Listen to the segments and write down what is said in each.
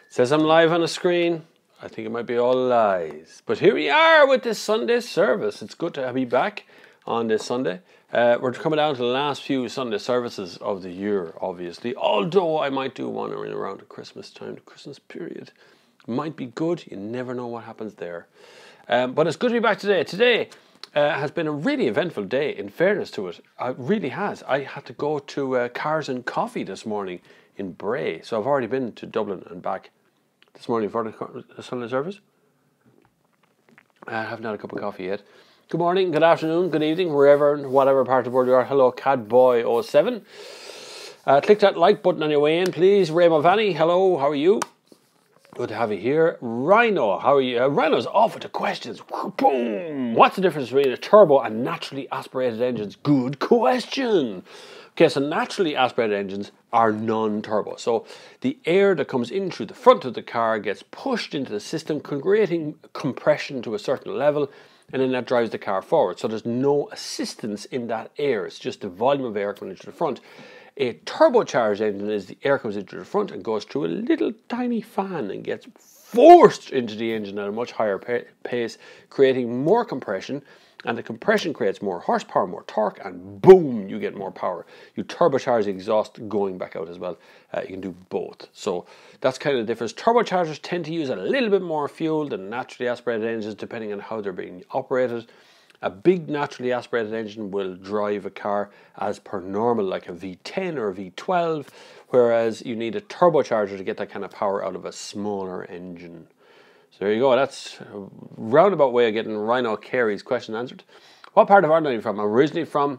Says I'm live on the screen. I think it might be all lies. But here we are with this Sunday service. It's good to be back on this Sunday. We're coming down to the last few Sunday services of the year, obviously. Although I might do one around the Christmas time, the Christmas period. Might be good. You never know what happens there. But it's good to be back today. Today has been a really eventful day, in fairness to it. It really has. I had to go to Cars and Coffee this morning in Bray. So I've already been to Dublin and back this morning for the Sunday service. I haven't had a cup of coffee yet. Good morning, good afternoon, good evening, whatever part of the world you are. Hello, Cadboy07. Click that like button on your way in, please. Ray Mulvaney, hello, how are you? Good to have you here. Rhino, how are you? Rhino's off with the questions. Boom! What's the difference between a turbo and naturally aspirated engines? Good question. Okay, so naturally aspirated engines are non-turbo. So the air that comes in through the front of the car gets pushed into the system, creating compression to a certain level, and then that drives the car forward. So there's no assistance in that air. It's just the volume of air coming into the front. A turbocharged engine is the air comes into the front and goes through a little tiny fan and gets forced into the engine at a much higher pace, creating more compression. And the compression creates more horsepower, more torque, and boom, you get more power. You turbocharge the exhaust going back out as well. You can do both. So that's kind of the difference. Turbochargers tend to use a little bit more fuel than naturally aspirated engines, depending on how they're being operated. A big naturally aspirated engine will drive a car as per normal, like a V10 or a V12, whereas you need a turbocharger to get that kind of power out of a smaller engine. So there you go. That's a roundabout way of getting Rhino Carey's question answered. What part of Ireland are you from? I'm originally from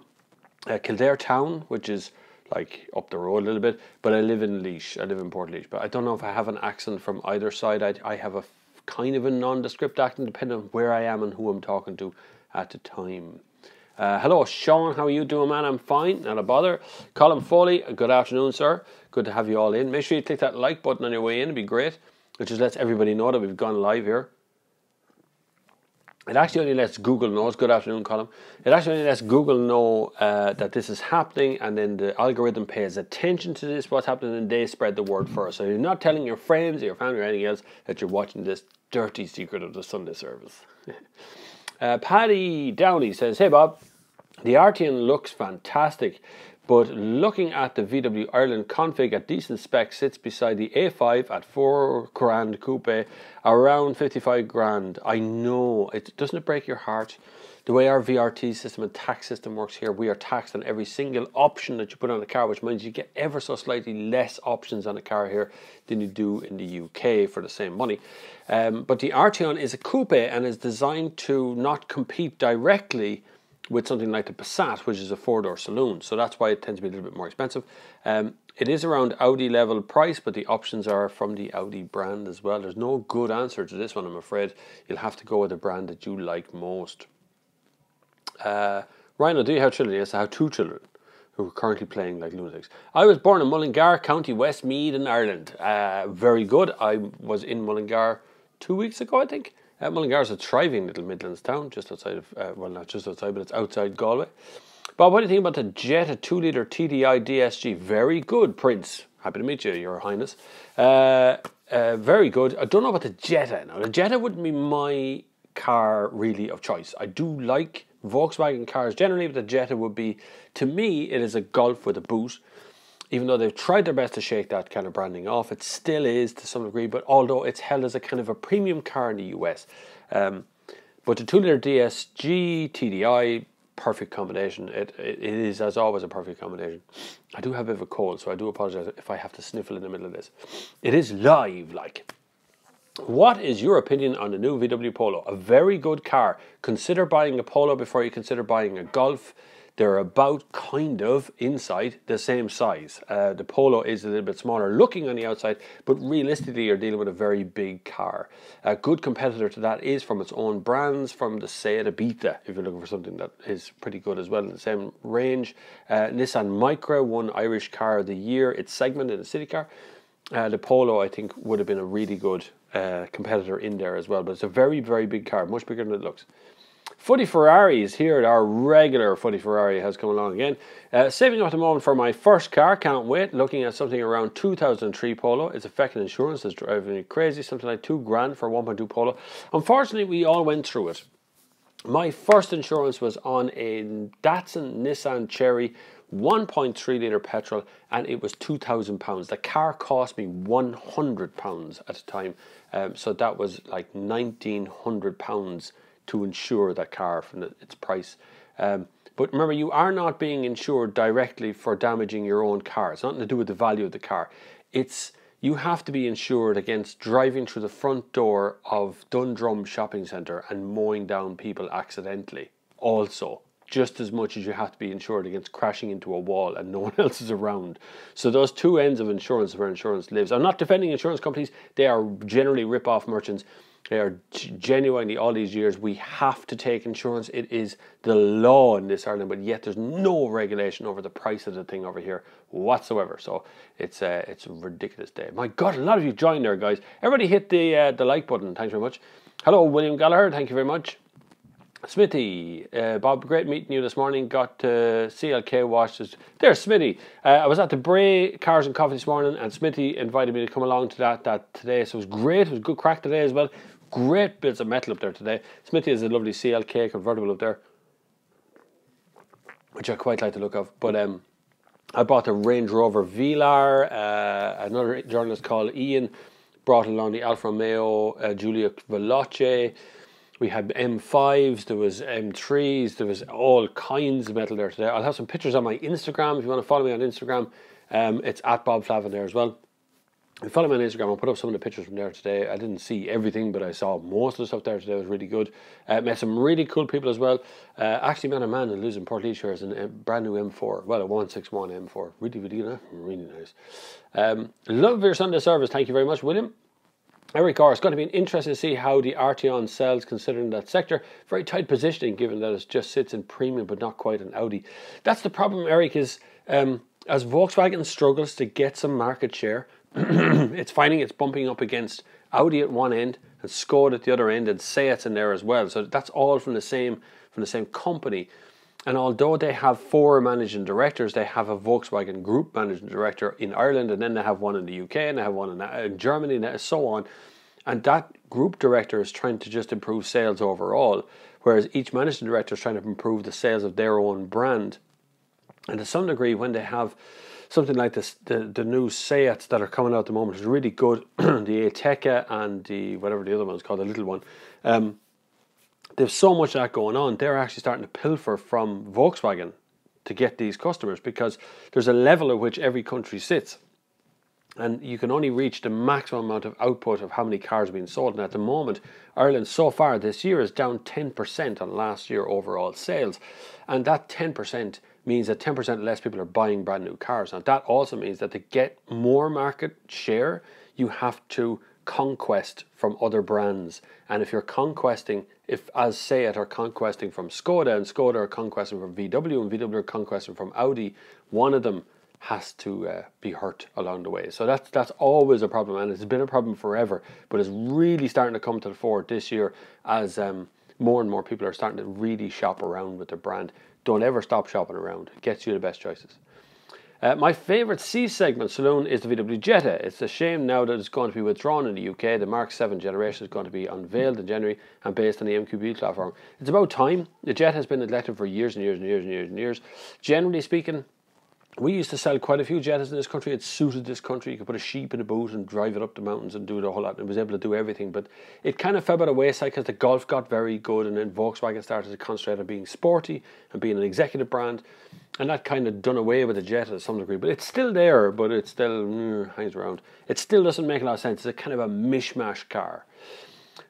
Kildare town, which is like up the road a little bit, but I live in Laois. I live in Port Laois. But I don't know if I have an accent from either side. I have a kind of a nondescript accent depending on where I am and who I'm talking to at the time. Hello, Sean. How are you doing, man? I'm fine. Not a bother. Colin Foley, good afternoon, sir. Good to have you all in. Make sure you click that like button on your way in. It'd be great. It just lets everybody know that we've gone live here. It actually only lets Google know. Good afternoon, Colin. It actually only lets Google know that this is happening, and then the algorithm pays attention to this, what's happening, and they spread the word first. So you're not telling your friends or your family or anything else that you're watching this dirty secret of the Sunday service. Paddy Downey says, hey Bob, the RTN looks fantastic, but looking at the VW Ireland config at decent spec sits beside the A5 at 4 grand coupe, around 55 grand. I know, doesn't it break your heart? The way our VRT system and tax system works here, we are taxed on every single option that you put on a car, which means you get ever so slightly less options on a car here than you do in the UK for the same money. But the RTN is a coupe and is designed to not compete directly with something like the Passat, which is a four-door saloon. So that's why it tends to be a little bit more expensive. It is around Audi level price, but the options are from the Audi brand as well. There's no good answer to this one, I'm afraid. You'll have to go with the brand that you like most. Rhino, do you have children? Yes, I have 2 children who are currently playing like lunatics. I was born in Mullingar, County Westmeath in Ireland. Very good. I was in Mullingar 2 weeks ago, I think. Mullingar is a thriving little Midlands town, just outside of, well, not just outside, but it's outside Galway. Bob, what do you think about the Jetta 2-litre TDI DSG? Very good, Prince. Happy to meet you, Your Highness. Very good. I don't know about the Jetta. Now, the Jetta wouldn't be my car really of choice. I do like Volkswagen cars generally, but the Jetta would be, to me, it is a Golf with a boot. Even though they've tried their best to shake that kind of branding off, it still is to some degree, but although it's held as a kind of a premium car in the US. But the 2-litre DSG TDI, perfect combination. It is, as always, a perfect combination. I do have a bit of a cold, so I do apologise if I have to sniffle in the middle of this. It is live, like. What is your opinion on the new Vw Polo? A very good car. Consider buying a Polo before you consider buying a Golf. They're about kind of inside the same size. The Polo is a little bit smaller looking on the outside, but realistically you're dealing with a very big car. A good competitor to that is from its own brands, from the Seat Ibiza, if you're looking for something that is pretty good as well in the same range. Nissan Micra won Irish Car of the Year, its segment in the city car. The Polo, I think, would have been a really good competitor in there as well, but it's a very, very big car, much bigger than it looks. Footy Ferrari is here. Our regular Footy Ferrari has come along again. Saving up at the moment for my first car. Can't wait. Looking at something around 2003 Polo. It's affecting insurance. It's driving me crazy. Something like $2,000 for 1.2 Polo. Unfortunately, we all went through it. My first insurance was on a Datsun Nissan Cherry 1.3 litre petrol, and it was £2,000. The car cost me £100 at the time, so that was like £1,900 to insure that car from its price. But remember, you are not being insured directly for damaging your own car. It's nothing to do with the value of the car. You have to be insured against driving through the front door of Dundrum Shopping Centre and mowing down people accidentally. Also, just as much as you have to be insured against crashing into a wall and no one else is around. So those two ends of insurance where insurance lives. I'm not defending insurance companies. They are generally rip-off merchants. They are genuinely, all these years, we have to take insurance. It is the law in this Ireland, but yet there's no regulation over the price of the thing over here whatsoever. So it's a ridiculous day. My God, a lot of you joined there, guys. Everybody hit the like button. Thanks very much. Hello, William Gallagher. Thank you very much. Smithy, Bob, great meeting you this morning. Got CLK watched. There's Smithy. I was at the Bray Cars and Coffee this morning, and Smithy invited me to come along to that today. So it was great. It was good crack today as well. Great bits of metal up there today. Smithy has a lovely CLK convertible up there, which I quite like the look of. But I bought the Range Rover Velar. Another journalist called Ian brought along the Alfa Romeo Giulia Veloce. We had M5s, there was M3s, there was all kinds of metal there today. I'll have some pictures on my Instagram if you want to follow me on Instagram. It's at Bob Flavin there as well. If you follow me on Instagram, I'll put up some of the pictures from there today. I didn't see everything, but I saw most of the stuff there today. It was really good. Met some really cool people as well. Actually met a man who lives in Port Leash in a brand new M4. Well, a 161 M4. Really, really nice. Love your Sunday service. Thank you very much, William. Eric R, it's going to be interesting to see how the Arteon sells considering that sector. Very tight positioning given that it just sits in premium but not quite an Audi. That's the problem, Eric, is as Volkswagen struggles to get some market share, it's finding it's bumping up against Audi at one end and Skoda at the other end and Seat's in there as well. So that's all from the same company. And although they have 4 managing directors, they have a Volkswagen Group managing director in Ireland, and then they have one in the UK, and they have one in Germany, and so on. And that group director is trying to just improve sales overall, whereas each managing director is trying to improve the sales of their own brand. And to some degree, when they have something like this, the new Seats that are coming out at the moment is really good, the Ateca and the whatever the other one's called, the little one. There's so much of that going on. They're actually starting to pilfer from Volkswagen to get these customers because there's a level at which every country sits. And you can only reach the maximum amount of output of how many cars are being sold. And at the moment, Ireland so far this year is down 10% on last year overall sales. And that 10% means that 10% less people are buying brand new cars. Now that also means that to get more market share, you have to conquest from other brands. And if you're conquesting, as Seat are conquesting from Skoda and Skoda are conquesting from VW and VW are conquesting from Audi, one of them has to be hurt along the way. So that's always a problem, and it's been a problem forever, but it's really starting to come to the fore this year as more and more people are starting to really shop around with their brand. Don't ever stop shopping around. It gets you the best choices. My favourite C-segment saloon is the VW Jetta. It's a shame now that it's going to be withdrawn in the UK. The Mark 7 generation is going to be unveiled in January and based on the MQB platform. It's about time. The Jetta has been neglected for years and years and years and years and years. Generally speaking, we used to sell quite a few Jettas in this country. It suited this country. You could put a sheep in a boot and drive it up the mountains and do the whole lot. It was able to do everything. But it kind of fell by the wayside because the Golf got very good and then Volkswagen started to concentrate on being sporty and being an executive brand. And that kind of done away with the Jetta to some degree. But it's still there, but it still hangs around. It still doesn't make a lot of sense. It's a kind of a mishmash car.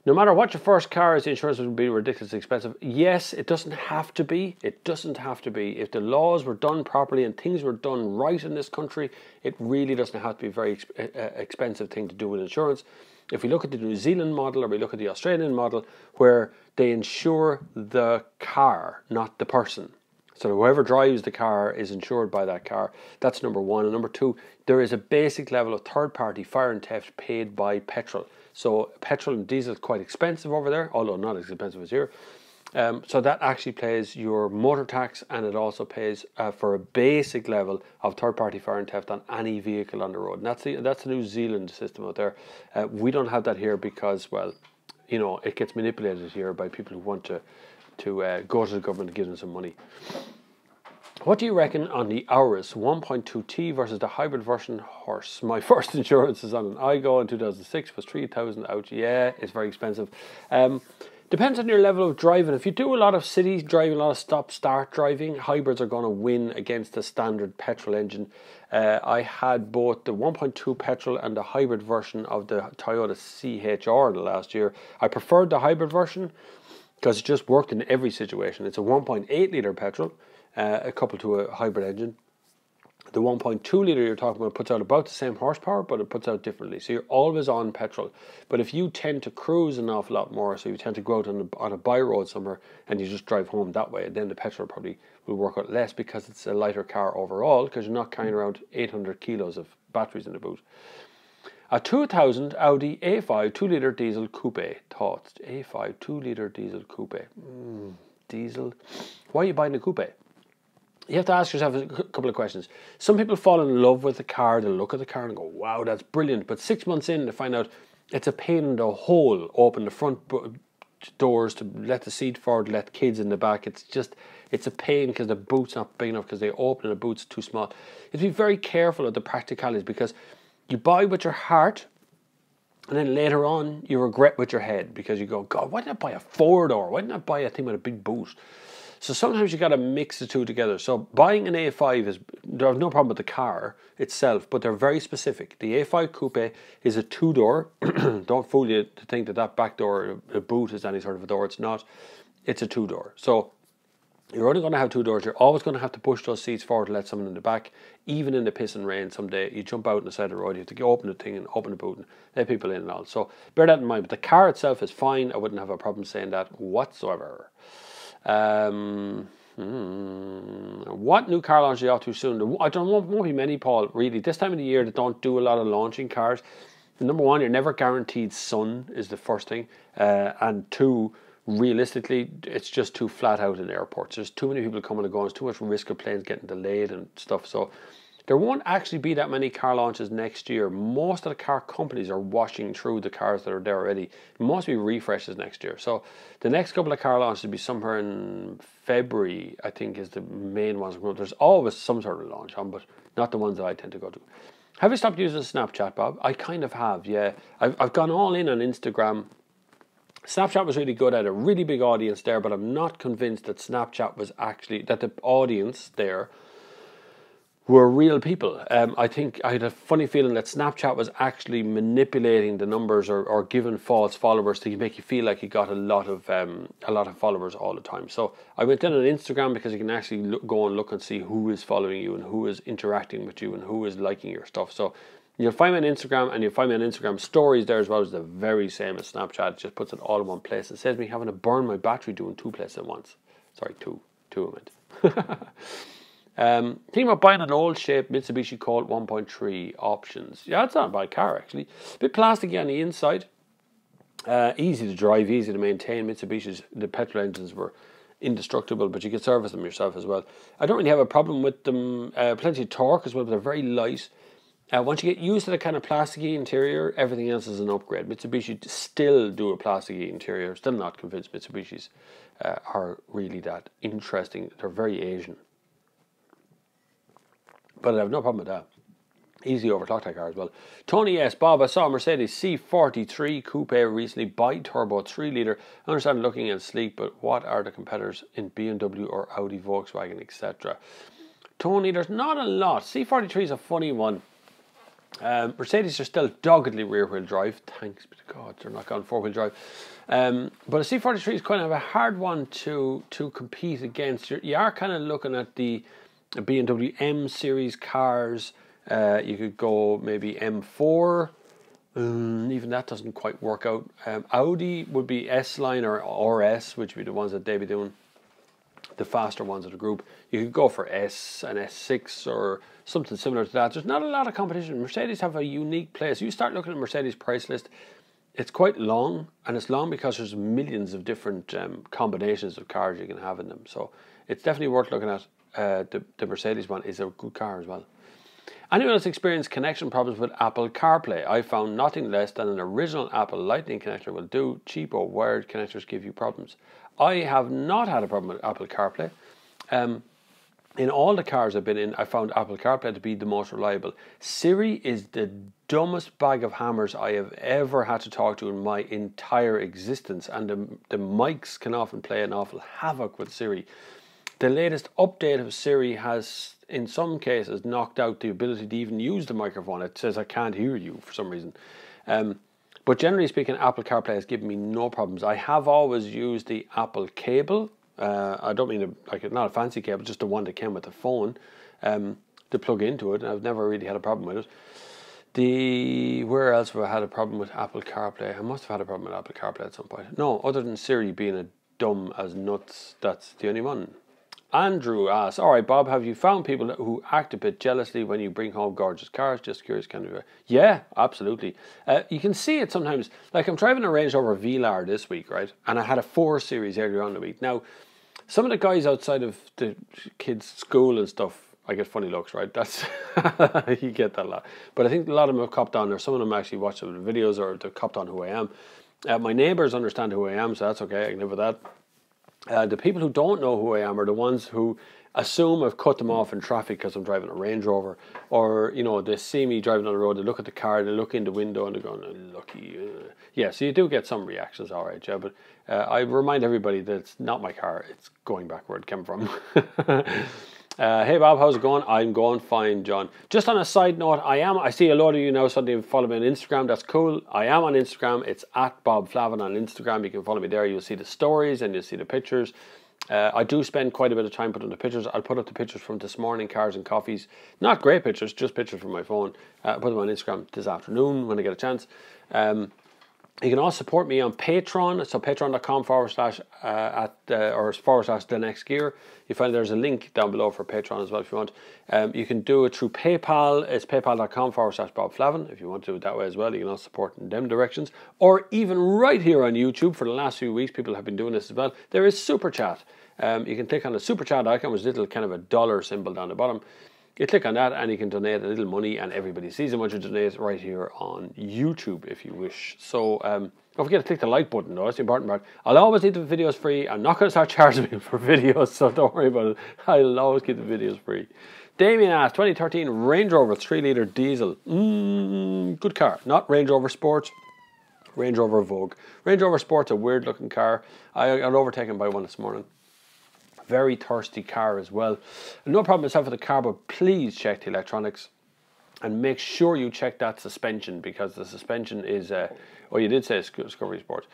No matter what your first car is, the insurance would be ridiculously expensive. Yes, it doesn't have to be. It doesn't have to be. If the laws were done properly and things were done right in this country, it really doesn't have to be a very expensive thing to do with insurance. If we look at the New Zealand model or we look at the Australian model, where they insure the car, not the person. So whoever drives the car is insured by that car. That's number one. And number two, there is a basic level of third-party fire and theft paid by petrol. So petrol and diesel is quite expensive over there, although not as expensive as here. So that actually pays your motor tax, and it also pays for a basic level of third-party fire and theft on any vehicle on the road. And that's the New Zealand system out there. We don't have that here because, well, you know, it gets manipulated here by people who want to go to the government and give them some money. What do you reckon on the Auris 1.2T versus the hybrid version horse? My first insurance is on an Igo in 2006, was 3,000 out. Yeah, it's very expensive. Depends on your level of driving. If you do a lot of city driving, a lot of stop-start driving, hybrids are going to win against the standard petrol engine. I had both the 1.2 petrol and the hybrid version of the Toyota CHR the last year. I preferred the hybrid version because it just worked in every situation. It's a 1.8 litre petrol, coupled to a hybrid engine. The 1.2 litre you're talking about puts out about the same horsepower, but it puts out differently. So you're always on petrol. But if you tend to cruise an awful lot more, so you tend to go out on a by road somewhere and you just drive home that way, then the petrol probably will work out less because it's a lighter car overall, because you're not carrying around 800 kilos of batteries in the boot. A 2000 Audi A5 2 litre diesel coupe. Thoughts? A5 2 litre diesel coupe. Diesel. Why are you buying a coupe? You have to ask yourself a couple of questions. Some people fall in love with the car, they look at the car and go, wow, that's brilliant. But 6 months in, they find out it's a pain in the hole. Open the front doors to let the seat forward, let kids in the back. It's a pain because the boot's not big enough, because they open and the boot's too small. You have to be very careful of the practicalities, because you buy with your heart, and then later on you regret with your head, because you go, God, why didn't I buy a 4-door? Why didn't I buy a thing with a big boot? So sometimes you got to mix the two together. So buying an A5 is, I have no problem with the car itself, but they're very specific. The A5 Coupe is a 2-door. Don't fool you to think that that back door, the boot, is any sort of a door. It's not. It's a 2-door. So you're only going to have 2 doors. You're always going to have to push those seats forward to let someone in the back. Even in the piss and rain someday, you jump out on the side of the road, you have to open the thing and open the boot and let people in and all. So bear that in mind. But the car itself is fine. I wouldn't have a problem saying that whatsoever. What new car launch are you off too soon? I don't know, won't be many, Paul, really. This time of the year, they don't do a lot of launching cars. Number one, you're never guaranteed sun is the first thing. And two, realistically, it's just too flat out in airports. There's too many people coming and going. There's too much risk of planes getting delayed and stuff. So there won't actually be that many car launches next year. Most of the car companies are washing through the cars that are there already. It must be refreshes next year. So the next couple of car launches will be somewhere in February, I think, is the main ones. There's always some sort of launch on, but not the ones that I tend to go to. Have you stopped using Snapchat, Bob? I kind of have, yeah. I've gone all in on Instagram. Snapchat was really good. I had a really big audience there, but I'm not convinced that Snapchat was actually, that the audience there were real people. I think I had a funny feeling that Snapchat was actually manipulating the numbers or giving false followers to make you feel like you got a lot of followers all the time. So I went in on Instagram because you can actually go and look and see who is following you and who is interacting with you and who is liking your stuff. So you'll find me on Instagram, and you'll find me on Instagram stories there as well. As the very same as Snapchat. It just puts it all in one place. It saves me having to burn my battery doing 2 places at once. Sorry, two I meant. Thinking about buying an old shape Mitsubishi Colt 1.3 options. Yeah, it's not a bad car actually. A bit plasticky on the inside. Easy to drive, easy to maintain. Mitsubishi's, the petrol engines were indestructible, but you can service them yourself as well. I don't really have a problem with them. Plenty of torque as well, but they're very light. Once you get used to the kind of plasticky interior, everything else is an upgrade. Mitsubishi still do a plasticky interior. Still not convinced Mitsubishis are really that interesting. They're very Asian. But I have no problem with that. Easy overclock that car as well. Tony S. Bob, I saw a Mercedes C43 Coupe recently, bi-turbo 3 litre. I understand looking and sleek, but what are the competitors in BMW or Audi, Volkswagen, etc.? Tony, there's not a lot. C43 is a funny one. Mercedes are still doggedly rear-wheel drive. Thanks be to God, they're not gone 4-wheel drive. But a C43 is kind of a hard one to compete against. You are kind of looking at the BMW M series cars. You could go maybe M4. Even that doesn't quite work out. Audi would be S-Line or RS, which would be the ones that they'd be doing, the faster ones of the group. You could go for S and S6 or something similar to that. There's not a lot of competition. Mercedes have a unique place. You start looking at Mercedes price list, it's quite long, and it's long because there's millions of different combinations of cars you can have in them. So it's definitely worth looking at. The Mercedes one is a good car as well. Anyone else experienced connection problems with Apple CarPlay? I found nothing less than an original Apple Lightning connector will do. Cheapo wired connectors give you problems. I have not had a problem with Apple CarPlay. In all the cars I've been in, I found Apple CarPlay to be the most reliable. Siri is the dumbest bag of hammers I have ever had to talk to in my entire existence, and the mics can often play an awful havoc with Siri. The latest update of Siri has, in some cases, knocked out the ability to even use the microphone. It says I can't hear you for some reason. But generally speaking, Apple CarPlay has given me no problems. I have always used the Apple cable. I don't mean not a fancy cable, just the one that came with the phone to plug into it. And I've never really had a problem with it. Where else have I had a problem with Apple CarPlay? I must have had a problem with Apple CarPlay at some point. No, other than Siri being a dumb as nuts, that's the only one. Andrew asks, all right, Bob, have you found people who act a bit jealously when you bring home gorgeous cars? Just curious, can you? Yeah, absolutely. You can see it sometimes. Like I'm driving a Range Rover Velar this week, right? And I had a 4 Series earlier on in the week. Now, some of the guys outside of the kids' school and stuff, I get funny looks, right? That's you get that a lot. But I think a lot of them have copped on, or some of them actually watch some of the videos, or they've copped on who I am. My neighbours understand who I am, so that's okay. I can live with that. The people who don't know who I am are the ones who assume I've cut them off in traffic because I'm driving a Range Rover, or they see me driving on the road, they look at the car, they look in the window and they're going, oh, lucky. Yeah, so you do get some reactions, all right, yeah, but I remind everybody that it's not my car, it's going back where it came from. Hey Bob, how's it going? I'm going fine, John. Just on a side note, I see a lot of you now suddenly follow me on Instagram. That's cool. I am on Instagram. It's at Bob Flavin on Instagram. You can follow me there. You'll see the stories and you'll see the pictures. I do spend quite a bit of time putting the pictures. I'll put up the pictures from this morning, cars and coffees. Not great pictures, just pictures from my phone. I'll put them on Instagram this afternoon when I get a chance. You can also support me on Patreon, so patreon.com / the next gear. You find there's a link down below for Patreon as well if you want. You can do it through PayPal. It's paypal.com / Bob Flavin. If you want to do it that way as well, you can also support in them directions. Or even right here on YouTube, for the last few weeks, people have been doing this as well. There is Super Chat. You can click on the Super Chat icon, which is a little kind of a dollar symbol down the bottom. You click on that and you can donate a little money, and everybody sees how much you donate right here on YouTube if you wish. So don't forget to click the like button though, that's the important part. I'll always keep the videos free. I'm not going to start charging people for videos, so don't worry about it. I'll always keep the videos free. Damien asks, 2013 Range Rover 3-litre diesel. Good car. Not Range Rover Sport, Range Rover Evoque. Range Rover Sport's a weird looking car. I got overtaken by one this morning. Very thirsty car as well. No problem myself with the car, but please check the electronics and make sure you check that suspension, because the suspension is you did say Discovery Sport.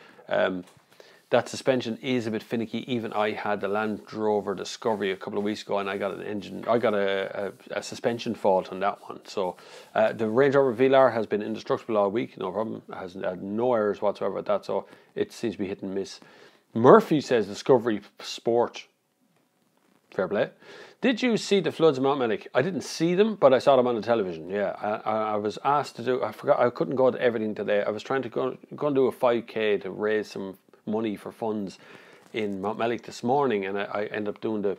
That suspension is a bit finicky. Even I had the Land Rover Discovery a couple of weeks ago and I got a suspension fault on that one. So the Range Rover Velar has been indestructible all week, no problem. It has had no errors whatsoever with that, so it seems to be hit and miss. Murphy says Discovery Sport. Fair play. Did you see the floods in Mount Mellick? I didn't see them, but I saw them on the television. Yeah, I was asked to do. I forgot. I couldn't go to everything today. I was trying to go and do a 5K to raise some money for funds in Mount Mellick this morning, and I ended up doing the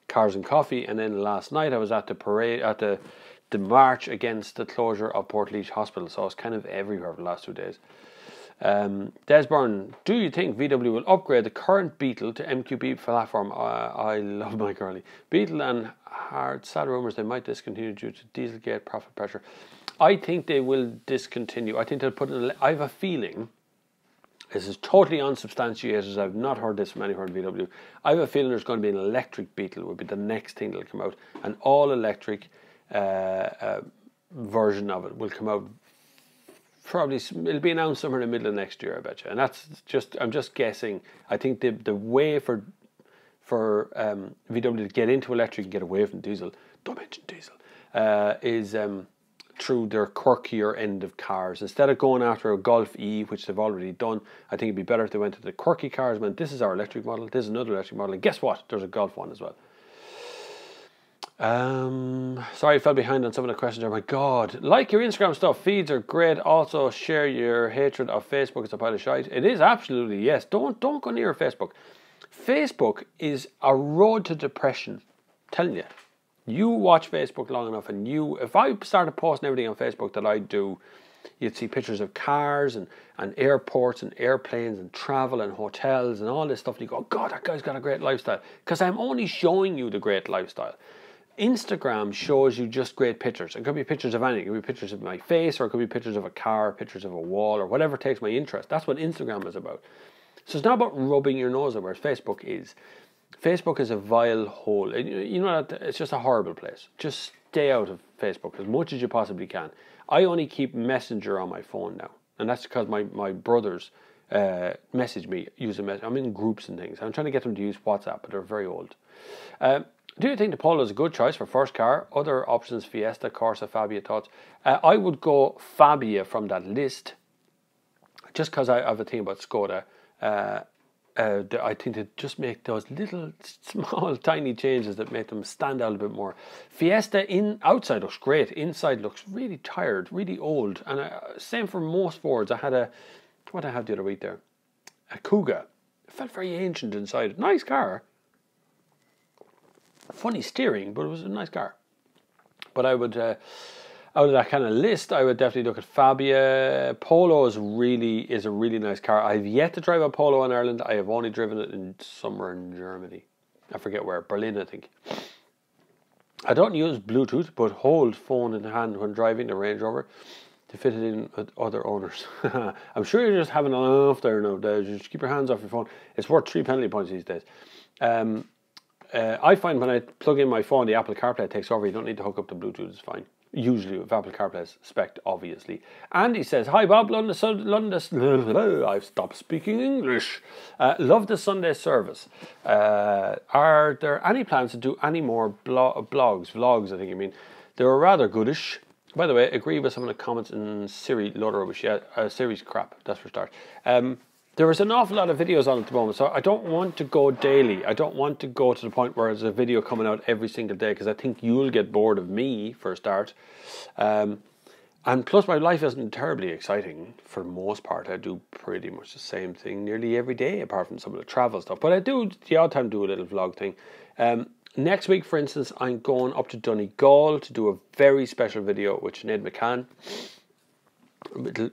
cars and coffee. And then last night I was at the parade, at the march against the closure of Portlaoise Hospital. So I was kind of everywhere for the last 2 days. Desburn, do you think VW will upgrade the current Beetle to MQB platform? I love my girlie. Beetle and sad rumours they might discontinue due to Dieselgate profit pressure. I think they will discontinue. I think they'll put in. I have a feeling, this is totally unsubstantiated, I've not heard this from anywhere in VW. I have a feeling there's going to be an electric Beetle, will be the next thing that'll come out. An all electric version of it will come out. Probably it'll be announced somewhere in the middle of next year, I bet you. And that's just, I'm just guessing. I think the way for VW to get into electric and get away from diesel, don't mention diesel, is through their quirkier end of cars. Instead of going after a Golf E, which they've already done, I think it'd be better if they went to the quirky cars, went, this is our electric model, this is another electric model, and guess what? There's a Golf one as well. Sorry I fell behind on some of the questions. Oh my God. Like your Instagram stuff. Feeds are great. Also share your hatred of Facebook. It's a pile of shite. It is absolutely, yes. Don't go near Facebook. Facebook is a road to depression. I'm telling you. You watch Facebook long enough and if I started posting everything on Facebook that I do, you'd see pictures of cars and airports and airplanes and travel and hotels and all this stuff. And you go, God, that guy's got a great lifestyle. Because I'm only showing you the great lifestyle. Instagram shows you just great pictures. It could be pictures of anything. It could be pictures of my face, or it could be pictures of a car, pictures of a wall, or whatever takes my interest. That's what Instagram is about. So it's not about rubbing your nose at where Facebook is. Facebook is a vile hole. You know that it's just a horrible place. Just stay out of Facebook as much as you possibly can. I only keep Messenger on my phone now, and that's because my brothers message me using Messenger. I'm in groups and things. I'm trying to get them to use WhatsApp, but they're very old. Do you think the Polo is a good choice for first car? Other options, Fiesta, Corsa, Fabia, thoughts? I would go Fabia from that list, just because I have a thing about Skoda. I think they just make those little, small, tiny changes that make them stand out a bit more. Fiesta outside looks great. Inside looks really tired, really old. And same for most Fords. I had what did I have the other week there? A Kuga. It felt very ancient inside. Nice car. Funny steering, but it was a nice car. But I would, out of that kind of list, I would definitely look at Fabia. Polo is a really nice car. I've yet to drive a Polo in Ireland. I have only driven it somewhere in Germany. I forget where. Berlin, I think. I don't use Bluetooth, but hold phone in hand when driving the Range Rover to fit it in with other owners. I'm sure you're just having enough there now. Just keep your hands off your phone. It's worth 3 penalty points these days. I find when I plug in my phone, the Apple Carplay takes over. You don't need to hook up the Bluetooth, it's fine. Usually with Apple Carplay's spec, obviously. Andy says, hi Bob, London, I've stopped speaking English. Love the Sunday service. Are there any plans to do any more vlogs, I think you mean. They were rather goodish. By the way, agree with some of the comments in Siri, load of rubbish. Yeah, Siri's crap, that's for start. There is an awful lot of videos on at the moment, so I don't want to go daily. I don't want to go to the point where there's a video coming out every single day, because I think you'll get bored of me, for a start. And plus, my life isn't terribly exciting for the most part. I do pretty much the same thing nearly every day, apart from some of the travel stuff. But I do, the odd time, do a little vlog thing. Next week, for instance, I'm going up to Donegal to do a very special video with Sinead McCann.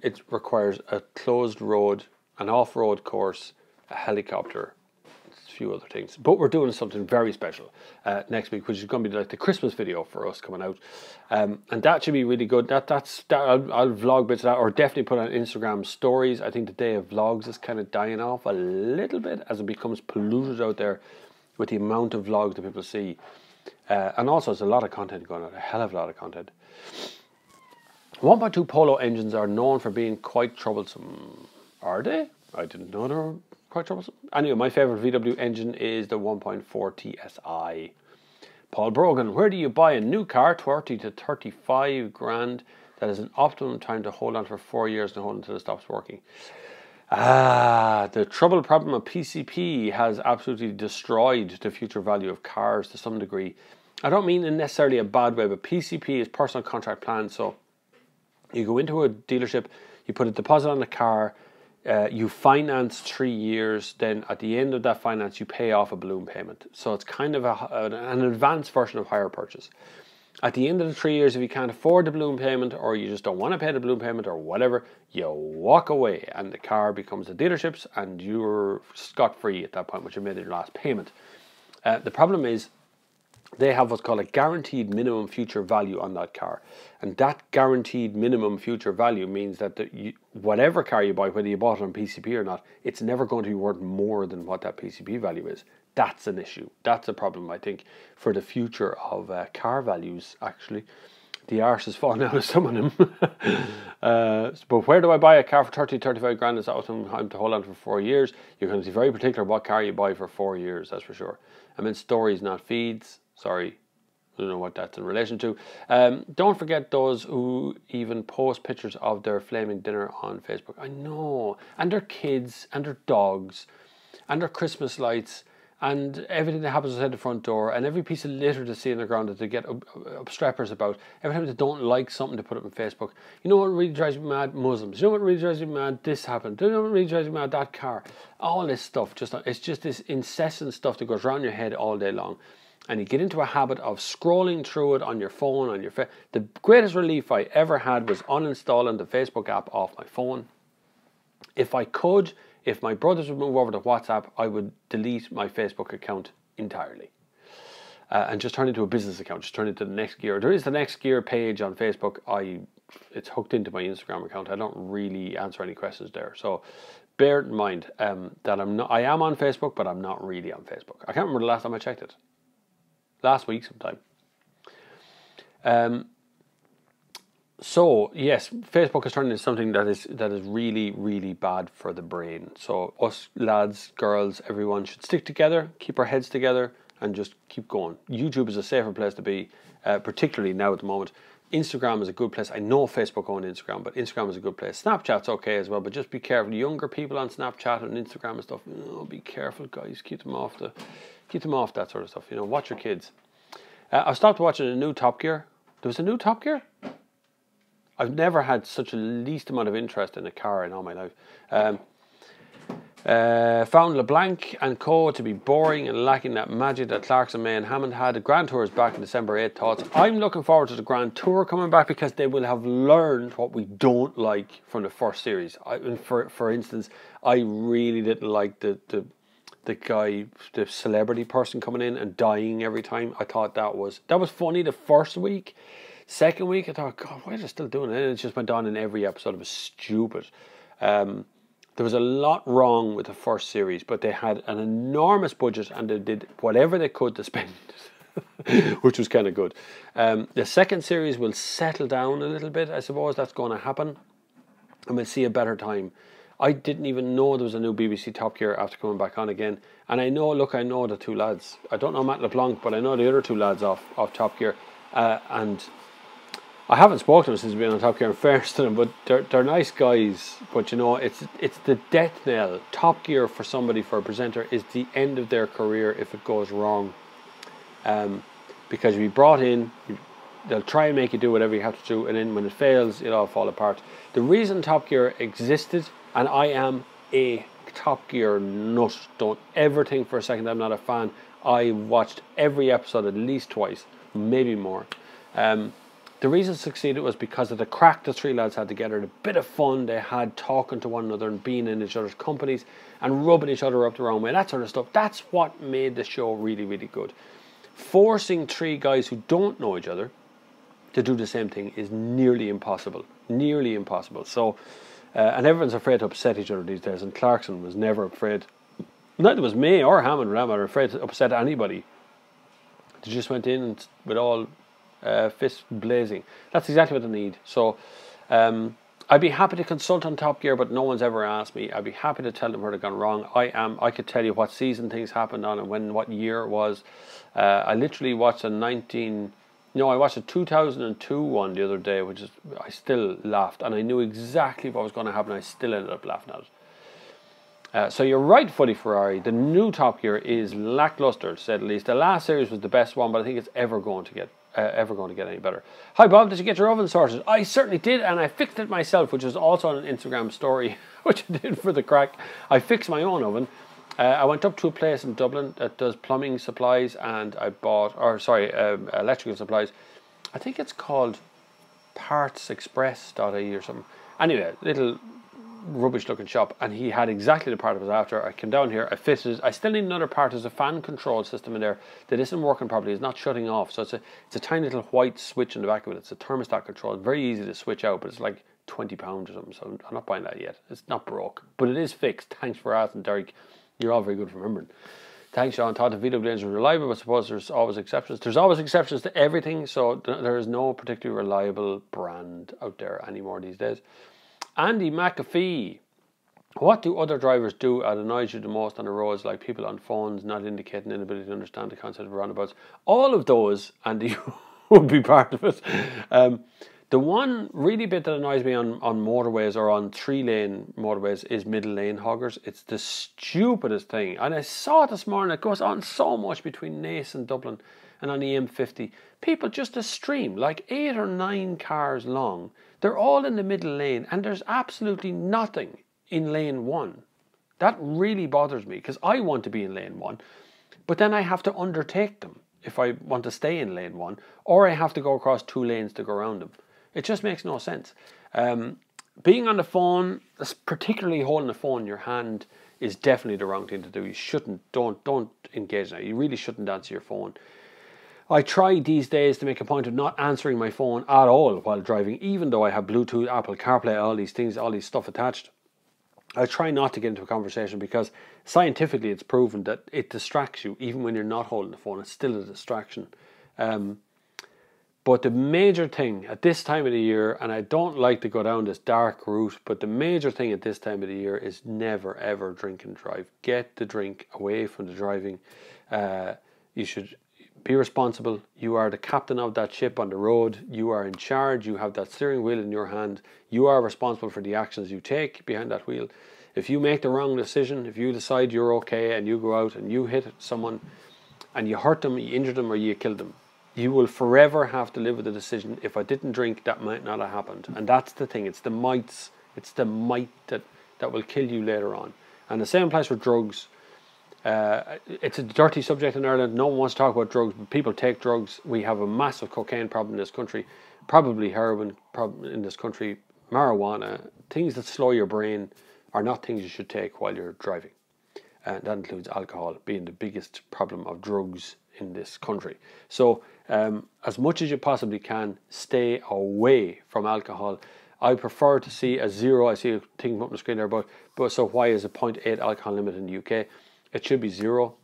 It requires a closed road, an off-road course, a helicopter, a few other things. But we're doing something very special next week, which is going to be like the Christmas video for us coming out. And that should be really good. I'll vlog bits of that, or definitely put on Instagram stories. I think the day of vlogs is kind of dying off a little bit as it becomes polluted out there with the amount of vlogs that people see. And also there's a lot of content going on, a hell of a lot of content. 1.2 Polo engines are known for being quite troublesome. Are they? I didn't know they were quite troublesome. Anyway, my favourite VW engine is the 1.4 TSI. Paul Brogan, where do you buy a new car, 30 to 35 grand, that is an optimum time to hold on for 4 years and hold until it stops working? The problem of PCP has absolutely destroyed the future value of cars to some degree. I don't mean in necessarily a bad way, but PCP is personal contract plan. So you go into a dealership, you put a deposit on the car, you finance 3 years, then at the end of that finance you pay off a balloon payment. So it's kind of an advanced version of hire purchase. At the end of the 3 years, if you can't afford the balloon payment, or you just don't want to pay the balloon payment or whatever, you walk away and the car becomes the dealership's and you're scot-free at that point, which you made your last payment. The problem is they have what's called a guaranteed minimum future value on that car. And that guaranteed minimum future value means that whatever car you buy, whether you bought it on PCP or not, it's never going to be worth more than what that PCP value is. That's an issue. That's a problem, I think, for the future of car values, actually. The arse is falling out of some of them. But where do I buy a car for 30, 35 grand? It's awesome time to hold on for 4 years. You're going to be very particular what car you buy for 4 years, that's for sure. I mean, stories, not feeds. Sorry, I don't know what that's in relation to. Don't forget those who even post pictures of their flaming dinner on Facebook. I know. And their kids, and their dogs, and their Christmas lights, and everything that happens outside the front door, and every piece of litter they see on the ground that they get obstreppers about, every time they don't like something, they put it on Facebook. You know what really drives me mad? Muslims. You know what really drives me mad? This happened. You know what really drives me mad? That car. All this stuff. It's just this incessant stuff that goes around your head all day long. And you get into a habit of scrolling through it on your phone, The greatest relief I ever had was uninstalling the Facebook app off my phone. If I could, if my brothers would move over to WhatsApp, I would delete my Facebook account entirely. And just turn it into a business account, just turn it to the Next Gear. There is the Next Gear page on Facebook. It's hooked into my Instagram account. I don't really answer any questions there. So bear in mind that I am on Facebook, but I'm not really on Facebook. I can't remember the last time I checked it. Last week sometime. So yes, Facebook has turned into something that is really, really bad for the brain. So us lads, girls, everyone should stick together, keep our heads together, and just keep going. YouTube is a safer place to be, particularly now at the moment. Instagram is a good place. I know Facebook owns Instagram, but Instagram is a good place. Snapchat's okay as well, but just be careful. Younger people on Snapchat and Instagram and stuff, be careful, guys. Keep them off that sort of stuff. Watch your kids. I've stopped watching a new Top Gear. There was a new Top Gear? I've never had such a least amount of interest in a car in all my life. Found LeBlanc and Co. to be boring and lacking that magic that Clarkson, May and Hammond had. The Grand Tour is back on December 8th. Thoughts? I'm looking forward to the Grand Tour coming back because they will have learned what we don't like from the first series. For instance, I really didn't like the guy, the celebrity person coming in and dying every time. I thought that was funny the first week. Second week, I thought, God, why are they still doing it? And it just went on in every episode. It was stupid. There was a lot wrong with the first series, but they had an enormous budget and they did whatever they could to spend, which was kind of good. The second series will settle down a little bit. I suppose that's going to happen, and we'll see a better time. I didn't even know there was a new BBC Top Gear after coming back on again. And I know the two lads. I don't know Matt LeBlanc, but I know the other two lads off Top Gear. And I haven't spoken to them since we've been on Top Gear, in fairness to them, but they're nice guys. But it's the death knell. Top Gear for a presenter is the end of their career if it goes wrong. Because you'll be brought in, they'll try and make you do whatever you have to do, and then when it fails, it'll all fall apart. The reason Top Gear existed, and I am a Top Gear nut, don't ever think for a second I'm not a fan. I watched every episode at least twice, maybe more. The reason it succeeded was because of the crack the three lads had together, the bit of fun they had talking to one another and being in each other's companies and rubbing each other up the wrong way, that sort of stuff. That's what made the show really, really good. Forcing three guys who don't know each other to do the same thing is nearly impossible. Nearly impossible. So, and everyone's afraid to upset each other these days, and Clarkson was never afraid. Neither was May or Hammond were afraid to upset anybody. They just went in and with all fists blazing. That's exactly what they need. So I'd be happy to consult on Top Gear, but no one's ever asked me. I'd be happy to tell them where they've gone wrong. I could tell you what season things happened on and what year it was. I literally watched I watched a 2002 one the other day, which is, I still laughed, and I knew exactly what was going to happen. I still ended up laughing at it. So you're right, Footy Ferrari. The new Top Gear is lackluster, to say the least. The last series was the best one, but I think it's ever going to get any better. Hi Bob, did you get your oven sorted? I certainly did, and I fixed it myself, which was also on an Instagram story, which I did for the crack. I fixed my own oven. I went up to a place in Dublin that does plumbing supplies, and I bought, electrical supplies. I think it's called partsexpress.ie or something. Anyway, little rubbish looking shop, and he had exactly the part I was after. I came down here, I fitted it. I still need another part. There's a fan control system in there that isn't working properly. It's not shutting off. So it's a tiny little white switch in the back of it. It's a thermostat control. It's very easy to switch out, but it's like £20 or something. So I'm not buying that yet. It's not broke, but it is fixed. Thanks for asking, Derek. You're all very good for remembering. Thanks, Sean. Thought the Vw blades were reliable, but I suppose there's always exceptions. There's always exceptions to everything, so there is no particularly reliable brand out there anymore these days. Andy McAfee. What do other drivers do that annoys you the most on the roads, like people on phones not indicating inability to understand the concept of roundabouts? All of those, Andy, would be part of it. The one really bit that annoys me on motorways or on 3-lane motorways is middle lane hoggers. It's the stupidest thing. And I saw it this morning. It goes on so much between Naas and Dublin and on the M50. People just a stream, like 8 or 9 cars long. They're all in the middle lane and there's absolutely nothing in lane 1. That really bothers me because I want to be in lane 1. But then I have to undertake them if I want to stay in lane 1. Or I have to go across 2 lanes to go around them. It just makes no sense. Being on the phone, particularly holding the phone in your hand, is definitely the wrong thing to do. You shouldn't, don't engage in it. You really shouldn't answer your phone. I try these days to make a point of not answering my phone at all while driving, even though I have Bluetooth, Apple CarPlay, all these things, all these stuff attached. I try not to get into a conversation because scientifically it's proven that it distracts you even when you're not holding the phone. It's still a distraction. But the major thing at this time of the year, and I don't like to go down this dark route, but the major thing at this time of the year is never ever drink and drive. Get the drink away from the driving. You should be responsible. You are the captain of that ship on the road. You are in charge. You have that steering wheel in your hand. You are responsible for the actions you take behind that wheel. If you make the wrong decision, if you decide you're okay and you go out and you hit someone and you hurt them, you injure them or you kill them, you will forever have to live with the decision, if I didn't drink, that might not have happened. And that's the thing. It's the might that will kill you later on. And the same applies for drugs. It's a dirty subject in Ireland. No one wants to talk about drugs, but people take drugs. We have a massive cocaine problem in this country, probably heroin problem in this country, marijuana. Things that slow your brain are not things you should take while you're driving. And that includes alcohol being the biggest problem of drugs in this country. So as much as you possibly can, stay away from alcohol. I prefer to see a 0. I see a thing up on the screen there, but so why is a 0.8 alcohol limit in the UK? It should be 0.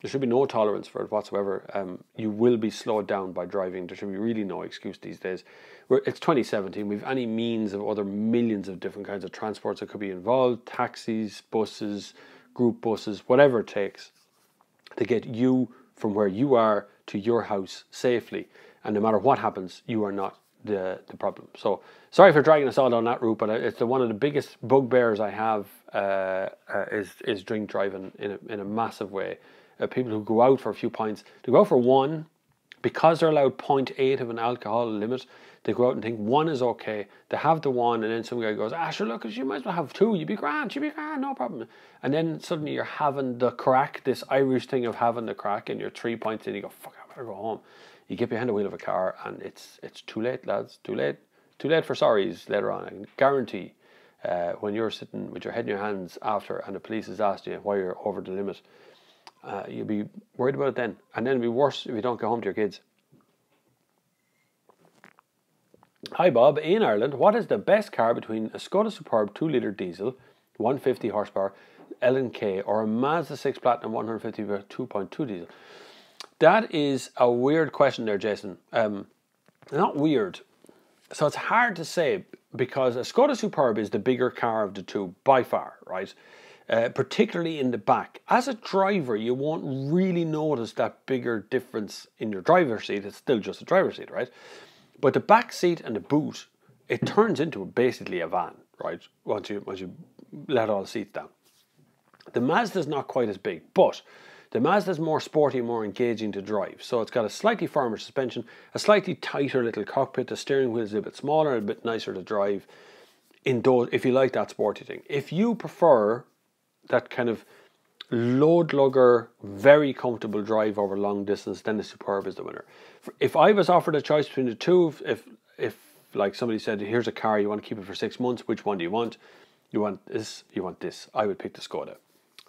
There should be no tolerance for it whatsoever. You will be slowed down by driving. There should be really no excuse these days. It's 2017. We've any means of other millions of different kinds of transports that could be involved. Taxis, buses, group buses, whatever it takes to get you from where you are to your house safely. And no matter what happens, you are not the problem. So sorry for dragging us all down that route, but it's one of the biggest bugbears I have is drink driving in a massive way. People who go out for a few pints, they go out for 1 because they're allowed 0.8 of an alcohol limit. They go out and think 1 is okay. They have the 1, and then some guy goes, sure, look, you might as well have 2. You'd be grand, no problem. And then suddenly you're having the crack, this Irish thing of having the crack, and you're 3 pints in, you go, fuck, I better go home. You get behind the wheel of a car, and it's too late, lads, too late. Too late for sorries later on. I can guarantee when you're sitting with your head in your hands after, and the police has asked you why you're over the limit, you'll be worried about it then. And then it'll be worse if you don't go home to your kids. Hi Bob, in Ireland, what is the best car between a Skoda Superb 2-litre diesel, 150 horsepower, L&K, or a Mazda 6 Platinum 150 2.2 diesel? That is a weird question there, Jason. Not weird. So it's hard to say because a Skoda Superb is the bigger car of the two by far, right? Particularly in the back. As a driver, you won't really notice that bigger difference in your driver's seat. It's still just a driver's seat, right? But the back seat and the boot, it turns into basically a van, right? Once you let all the seats down. The Mazda's not quite as big, but the Mazda's more sporty, more engaging to drive. So it's got a slightly firmer suspension, a slightly tighter little cockpit. The steering wheel is a bit smaller, a bit nicer to drive. If you like that sporty thing. If you prefer that kind of load lugger, very comfortable drive over long distance, then the Superb is the winner. If I was offered a choice between the two, if like somebody said, here's a car, you want to keep it for 6 months, which one do you want? You want this, you want this. I would pick the Skoda.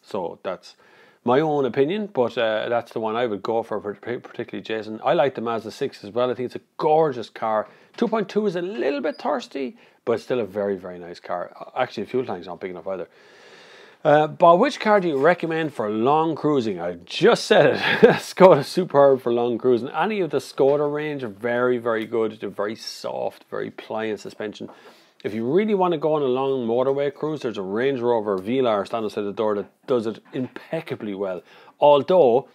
So that's my own opinion, but that's the one I would go for, particularly Jason. I like the Mazda 6 as well. I think it's a gorgeous car. 2.2 is a little bit thirsty, but it's still a very, very nice car. Actually, the fuel tank's not big enough either. Bob, which car do you recommend for long cruising? I just said it. Skoda Superb for long cruising. Any of the Skoda range are very, very good. They're very soft, very pliant suspension. If you really want to go on a long motorway cruise, there's a Range Rover Velar standing outside the door that does it impeccably well. Although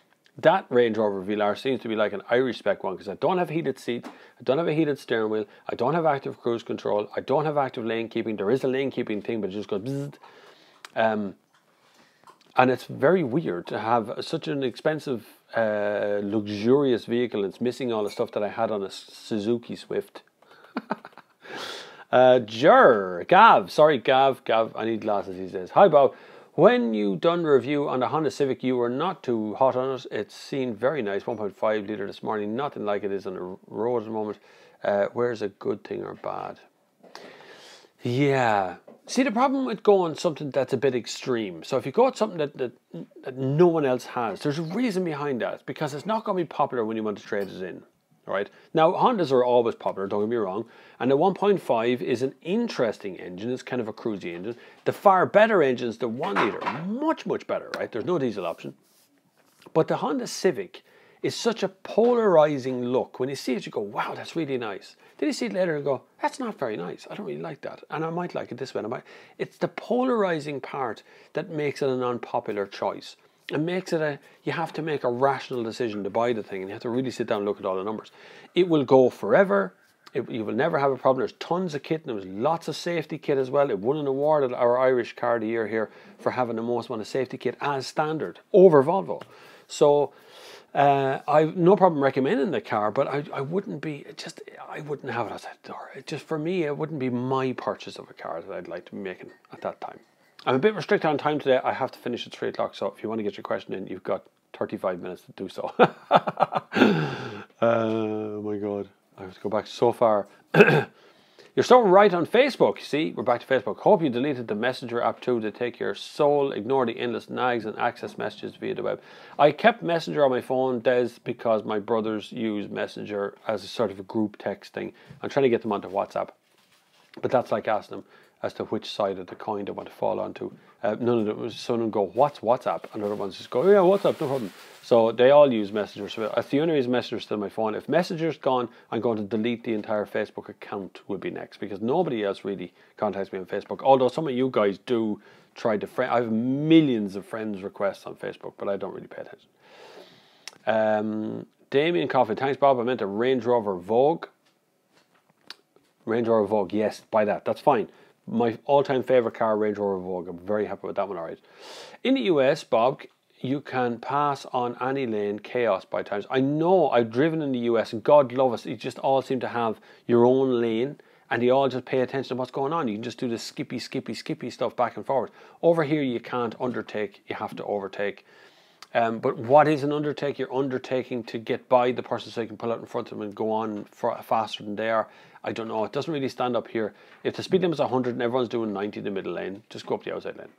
that Range Rover VLR seems to be like an Irish spec one, because I don't have heated seats, I don't have a heated steering wheel, I don't have active cruise control, I don't have active lane keeping. There is a lane keeping thing, but it just goes bzzz. And it's very weird to have such an expensive, luxurious vehicle. It's missing all the stuff that I had on a Suzuki Swift. Gav, I need glasses these days. Hi Bob, when you done the review on the Honda Civic, you were not too hot on it. It seemed very nice, 1.5 litre this morning, nothing like it is on the road at the moment. Where's a good thing or bad? Yeah, see, the problem with going something that's a bit extreme, so if you go with something that no one else has, there's a reason behind that, because it's not going to be popular when you want to trade it in. Right? Now, Hondas are always popular, don't get me wrong, and the 1.5 is an interesting engine. It's kind of a cruisy engine. The far better engine is the 1 litre, much, much better, right? There's no diesel option. But the Honda Civic is such a polarizing look. When you see it, you go, wow, that's really nice. Then you see it later and go, that's not very nice. I don't really like that. And I might like it this way. It's the polarizing part that makes it an unpopular choice. It makes it you have to make a rational decision to buy the thing, and you have to really sit down and look at all the numbers. It will go forever. You will never have a problem. There's tons of kit, and there's lots of safety kit as well. It won an award at our Irish Car of the Year here for having the most amount of safety kit as standard over Volvo. So I've no problem recommending the car, but I wouldn't have it outside the door. For me, it wouldn't be my purchase of a car that I'd like to be making at that time. I'm a bit restricted on time today. I have to finish at 3 o'clock, so if you want to get your question in, you've got 35 minutes to do so. Oh my God, I have to go back so far. You're so right on Facebook. See, we're back to Facebook. Hope you deleted the Messenger app too to take your soul. Ignore the endless nags and access messages via the web. I kept Messenger on my phone, Des, because my brothers use Messenger as a sort of a group text thing. I'm trying to get them onto WhatsApp, but that's like asking them as to which side of the coin they want to fall onto. None of them, some of them go, what's WhatsApp? And other ones just go, yeah, WhatsApp, no problem. So they all use Messenger. So that's the only reason Messenger's still on my phone. If Messenger's gone, I'm going to delete the entire Facebook account will be next, because nobody else really contacts me on Facebook. Although some of you guys do try to friend. I have millions of friends requests on Facebook, but I don't really pay attention. Damien Coffey, thanks Bob. I meant a Range Rover Vogue. Range Rover Vogue, yes, buy that. That's fine. My all-time favourite car, Range Rover Vogue. I'm very happy with that one, all right. In the US, Bob, you can pass on any lane, chaos by times. I know, I've driven in the US, and God love us, you just all seem to have your own lane, and you all just pay attention to what's going on. You can just do this skippy stuff back and forward. Over here, you can't undertake, you have to overtake. But what is an undertake? You're undertaking to get by the person so you can pull out in front of them and go on faster than they are. I don't know. It doesn't really stand up here. If the speed limit is 100 and everyone's doing 90 in the middle lane, just go up the outside lane.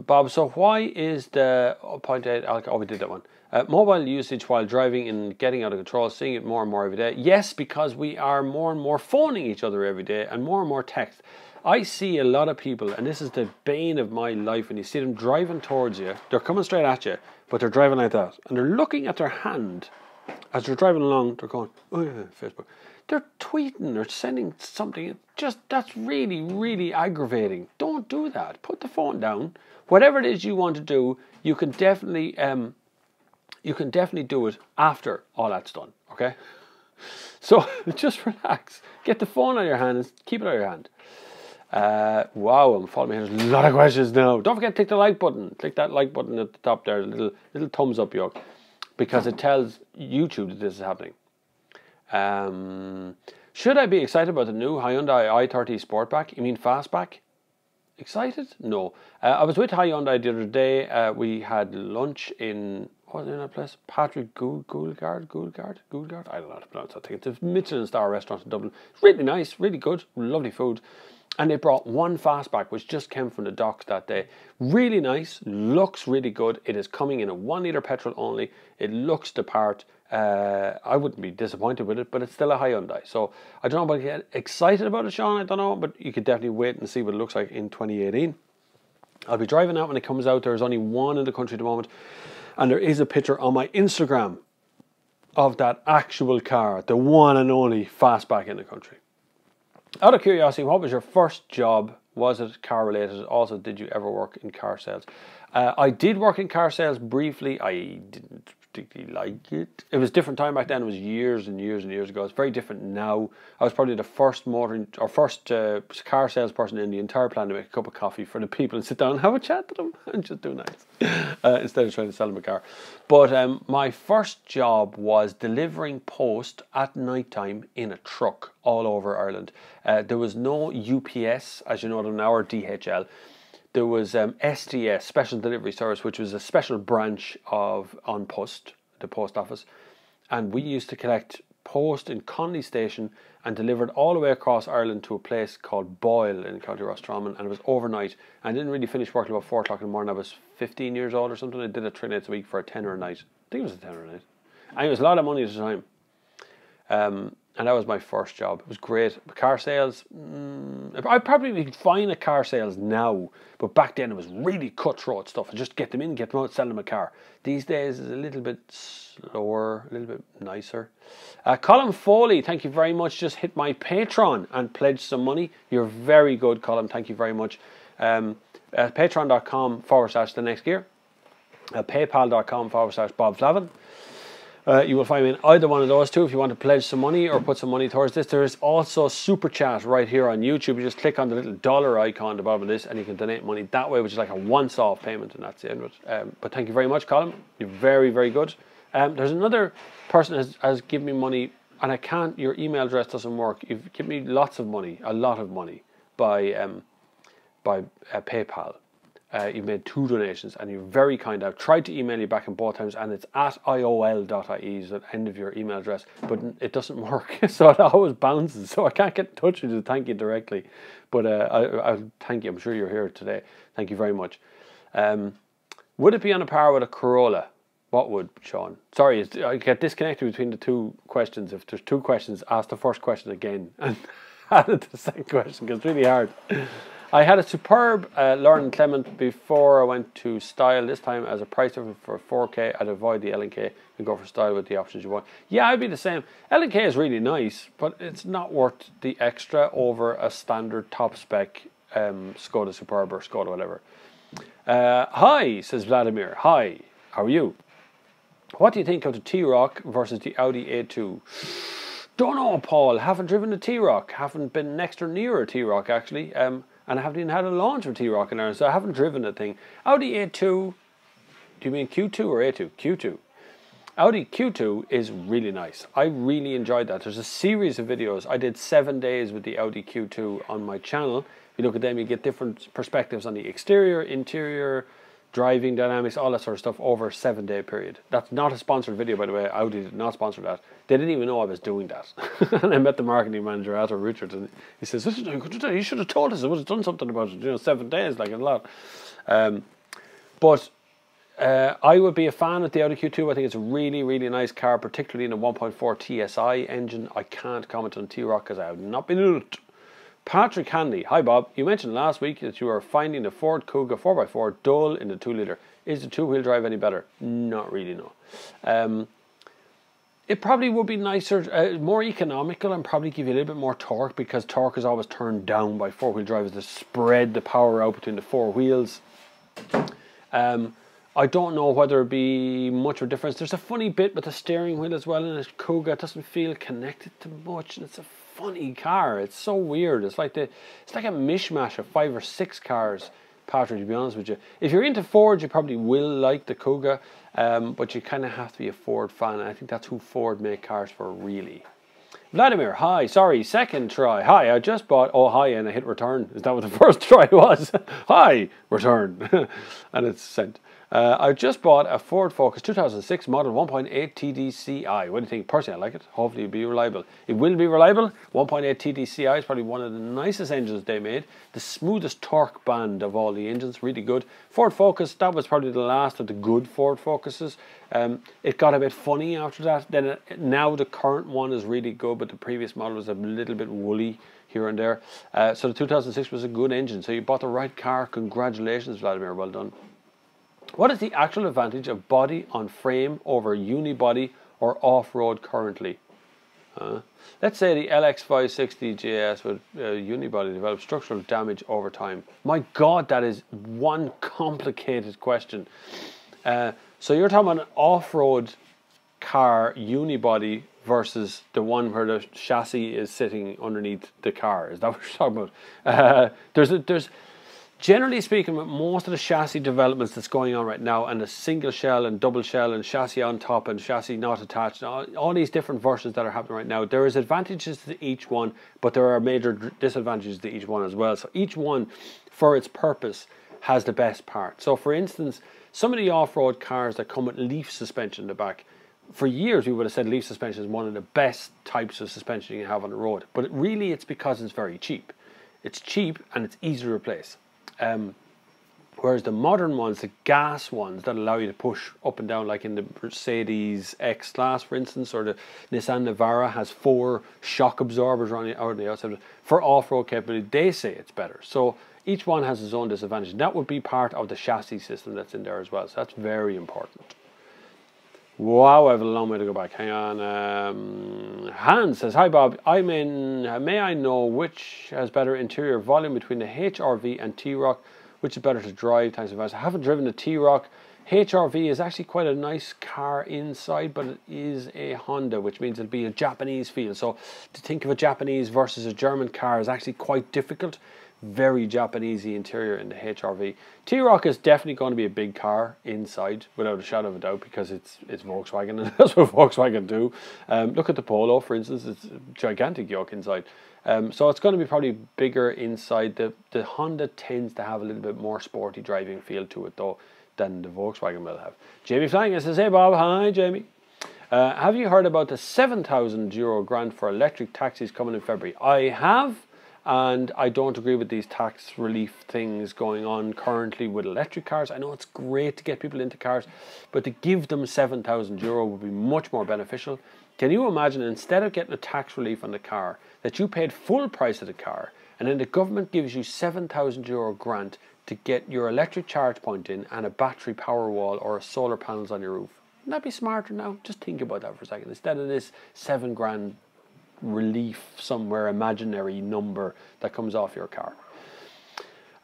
Bob, so why is the 0.8? Oh, we did that one. Mobile usage while driving and getting out of control, seeing it more and more every day. Yes, because we are more and more phoning each other every day and more text. I see a lot of people, and this is the bane of my life, when you see them driving towards you, they're coming straight at you, but they're driving like that, and they're looking at their hand as they're driving along. They're going, oh yeah, Facebook. They're tweeting, they're sending something. That's really aggravating. Don't do that. Put the phone down. Whatever it is you want to do, you can definitely do it after all that's done. Okay. So just relax. Get the phone out of your hand and keep it out of your hand. Wow, I'm following me. There's a lot of questions now. Don't forget to click the like button. Click that like button at the top there, little thumbs up yoke, because it tells YouTube that this is happening. Should I be excited about the new Hyundai i30 Sportback? You mean Fastback? Excited? No. I was with Hyundai the other day. We had lunch in, what was the name of that place? Patrick Goulgard? I don't know how to pronounce that thing. It's a Michelin star restaurant in Dublin. It's really nice, really good, lovely food. And they brought one Fastback, which just came from the docks that day. Really nice, looks really good. It is coming in a 1 litre petrol only. It looks the part. I wouldn't be disappointed with it, but it's still a Hyundai. So I don't know about get excited about it, Sean. I don't know, but you could definitely wait and see what it looks like in 2018. I'll be driving out when it comes out. There's only one in the country at the moment, and there is a picture on my Instagram of that actual car, the one and only Fastback in the country. Out of curiosity, what was your first job Was it car related? Also, did you ever work in car sales? I did work in car sales briefly. I didn't particularly like it. It was a different time back then. It was years and years and years ago. It's very different now. I was probably the first car salesperson in the entire plan to make a cup of coffee for the people and sit down and have a chat to them and just do nice instead of trying to sell them a car. But my first job was delivering post at night time in a truck all over Ireland. There was no UPS, as you know them now, or DHL. There was SDS, Special Delivery Service, which was a special branch of An Post, the post office. And we used to collect post in Connolly Station and deliver it all the way across Ireland to a place called Boyle in County Roscommon. And it was overnight. I didn't really finish work about 4 o'clock in the morning. I was 15 years old or something. I did it 3 nights a week for a tenner a night. I think it was a tenner a night. And it was a lot of money at the time. And that was my first job. It was great. Car sales, I'd probably be fine at car sales now, but back then it was really cutthroat stuff. Just get them in, get them out, sell them a car. These days it's a little bit slower, a little bit nicer. Colin Foley, thank you very much. Just hit my Patreon and pledged some money. You're very good, Colin. Thank you very much. Patreon.com/the next gear. PayPal.com/Bob Flavin. You will find me in either one of those two if you want to pledge some money or put some money towards this. There is also Super Chat right here on YouTube. You just click on the little dollar icon at the bottom of this and you can donate money that way, which is like a once-off payment, and that's the end of it. But thank you very much, Colin. You're very, very good. There's another person has given me money, and I can't, your email address doesn't work. You've given me lots of money, a lot of money, by PayPal. You've made 2 donations and you're very kind. I've tried to email you back in both times and it's at iol.ie is the end of your email address, but it doesn't work. So it always bounces. So I can't get in touch with you to thank you directly. But I'll thank you. I'm sure you're here today. Thank you very much. Would it be on a par with a Corolla? What would, Sean? Sorry, I get disconnected between the 2 questions. If there's 2 questions, ask the first question again and add it to the second question because it's really hard. I had a superb Lauren Clement before I went to Style. This time as a price difference for 4K, I'd avoid the L&K and go for Style with the options you want. Yeah, I'd be the same. L&K is really nice, but it's not worth the extra over a standard top spec Skoda Superb or Skoda whatever. Hi, says Vladimir. Hi, how are you? What do you think of the T-Roc versus the Audi A2? Don't know, Paul. Haven't driven the T-Roc. Haven't been next or near a T-Roc actually. And I haven't even had a launch of T-Roc in Ireland, so I haven't driven the thing. Audi A2, do you mean Q2 or A2? Q2. Audi Q2 is really nice. I really enjoyed that. There's a series of videos. I did 7 days with the Audi Q2 on my channel. If you look at them, you get different perspectives on the exterior, interior, driving dynamics, all that sort of stuff over a 7-day period. That's not a sponsored video, by the way. Audi did not sponsor that. They didn't even know I was doing that. And I met the marketing manager, Arthur Richards, and he says, "This is a good idea. You should have told us. I would have done something about it. 7 days, like a lot." But I would be a fan of the Audi Q2. I think it's a really, really nice car, particularly in a 1.4 TSI engine. I can't comment on T-Roc because I have not been in it. Patrick Hanley, hi Bob, you mentioned last week that you are finding the Ford Kuga 4x4 dull in the 2-litre. Is the 2-wheel drive any better? Not really, no. It probably would be nicer, more economical, and probably give you a little bit more torque, because torque is always turned down by 4-wheel drivers to spread the power out between the 4 wheels. I don't know whether it'd be much of a difference. There's a funny bit with the steering wheel as well in a Kuga. It doesn't feel connected to much, and it's a funny car. It's so weird. It's like a mishmash of 5 or 6 cars, Patrick, to be honest with you. If you're into Ford, you probably will like the Kuga, but you kind of have to be a Ford fan, and I think that's who Ford make cars for, really. Vladimir, hi, sorry, second try. Hi, I just bought, oh hi, and I hit return. Is that what the first try was? Hi, return. And it's sent. I just bought a Ford Focus 2006 model 1.8 TDCi. What do you think? Personally, I like it. Hopefully it'll be reliable. It will be reliable. 1.8 TDCi is probably one of the nicest engines they made. The smoothest torque band of all the engines. Really good. Ford Focus, that was probably the last of the good Ford Focuses. It got a bit funny after that. Now the current one is really good, but the previous model was a little bit woolly here and there. So the 2006 was a good engine. So you bought the right car. Congratulations, Vladimir. Well done. What is the actual advantage of body on frame over unibody or off-road currently? Let's say the LX560 JS with unibody developed structural damage over time. My God, that is one complicated question. So you're talking about an off-road car unibody versus the one where the chassis is sitting underneath the car. Is that what you're talking about? There's generally speaking, with most of the chassis developments that's going on right now, and the single shell and double shell and chassis on top and chassis not attached, all these different versions that are happening right now, there is advantages to each one, but there are major disadvantages to each one as well. So each one, for its purpose, has the best part. So for instance, some of the off-road cars that come with leaf suspension in the back, for years we would have said leaf suspension is one of the best types of suspension you can have on the road. But really it's because it's very cheap. It's cheap and it's easy to replace. Whereas the modern ones, the gas ones that allow you to push up and down, like in the Mercedes X-Class, for instance, or the Nissan Navara has 4 shock absorbers on the outside. For off-road capability, they say it's better. So each one has its own disadvantage. That would be part of the chassis system that's in there as well. So that's very important. Wow, I have a long way to go back. Hang on. Hans says, "Hi Bob, may I know which has better interior volume between the HR-V and T-Roc? Which is better to drive? Thanks advice. I haven't driven the T-Roc. HR-V is actually quite a nice car inside, but it is a Honda, which means it'll be a Japanese feel. So to think of a Japanese versus a German car is actually quite difficult. Very Japanesey interior in the HR-V. T-Roc is definitely going to be a big car inside, without a shadow of a doubt, because it's Volkswagen, and that's what Volkswagen do. Look at the Polo, for instance. It's a gigantic yoke inside. So it's going to be probably bigger inside. The Honda tends to have a little bit more sporty driving feel to it, though, than the Volkswagen will have. Jamie Flying says, "Hey Bob." Hi Jamie. Have you heard about the €7,000 grant for electric taxis coming in February? I have. And I don't agree with these tax relief things going on currently with electric cars. I know it's great to get people into cars, but to give them €7,000 would be much more beneficial. Can you imagine, instead of getting a tax relief on the car, that you paid full price of the car, and then the government gives you €7,000 grant to get your electric charge point in and a battery power wall or solar panels on your roof? Wouldn't that be smarter now? Just think about that for a second. Instead of this £7,000 relief, somewhere imaginary number that comes off your car.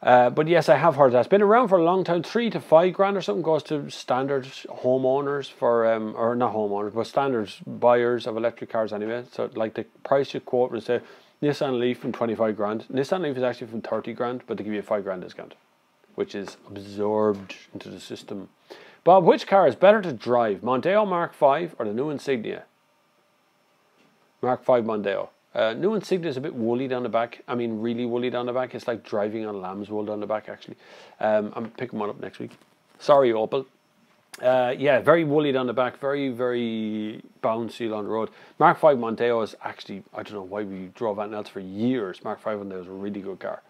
But yes, I have heard that. It's been around for a long time. 3 to 5 grand or something goes to standard homeowners for, or not homeowners, but standard buyers of electric cars anyway. So like the price you quote and say Nissan Leaf from 25 grand. Nissan Leaf is actually from 30 grand, but they give you a 5 grand discount, which is absorbed into the system. Bob, which car is better to drive, Mondeo Mark V or the new Insignia? Mark V Mondeo. New Insignia is a bit woolly down the back. I mean, really woolly down the back. It's like driving on lamb's wool down the back, actually. I'm picking one up next week. Sorry, Opel. Yeah, very woolly down the back. Very, very bouncy on the road. Mark V Mondeo is actually, I don't know why we drove anything else for years. Mark V Mondeo is a really good car.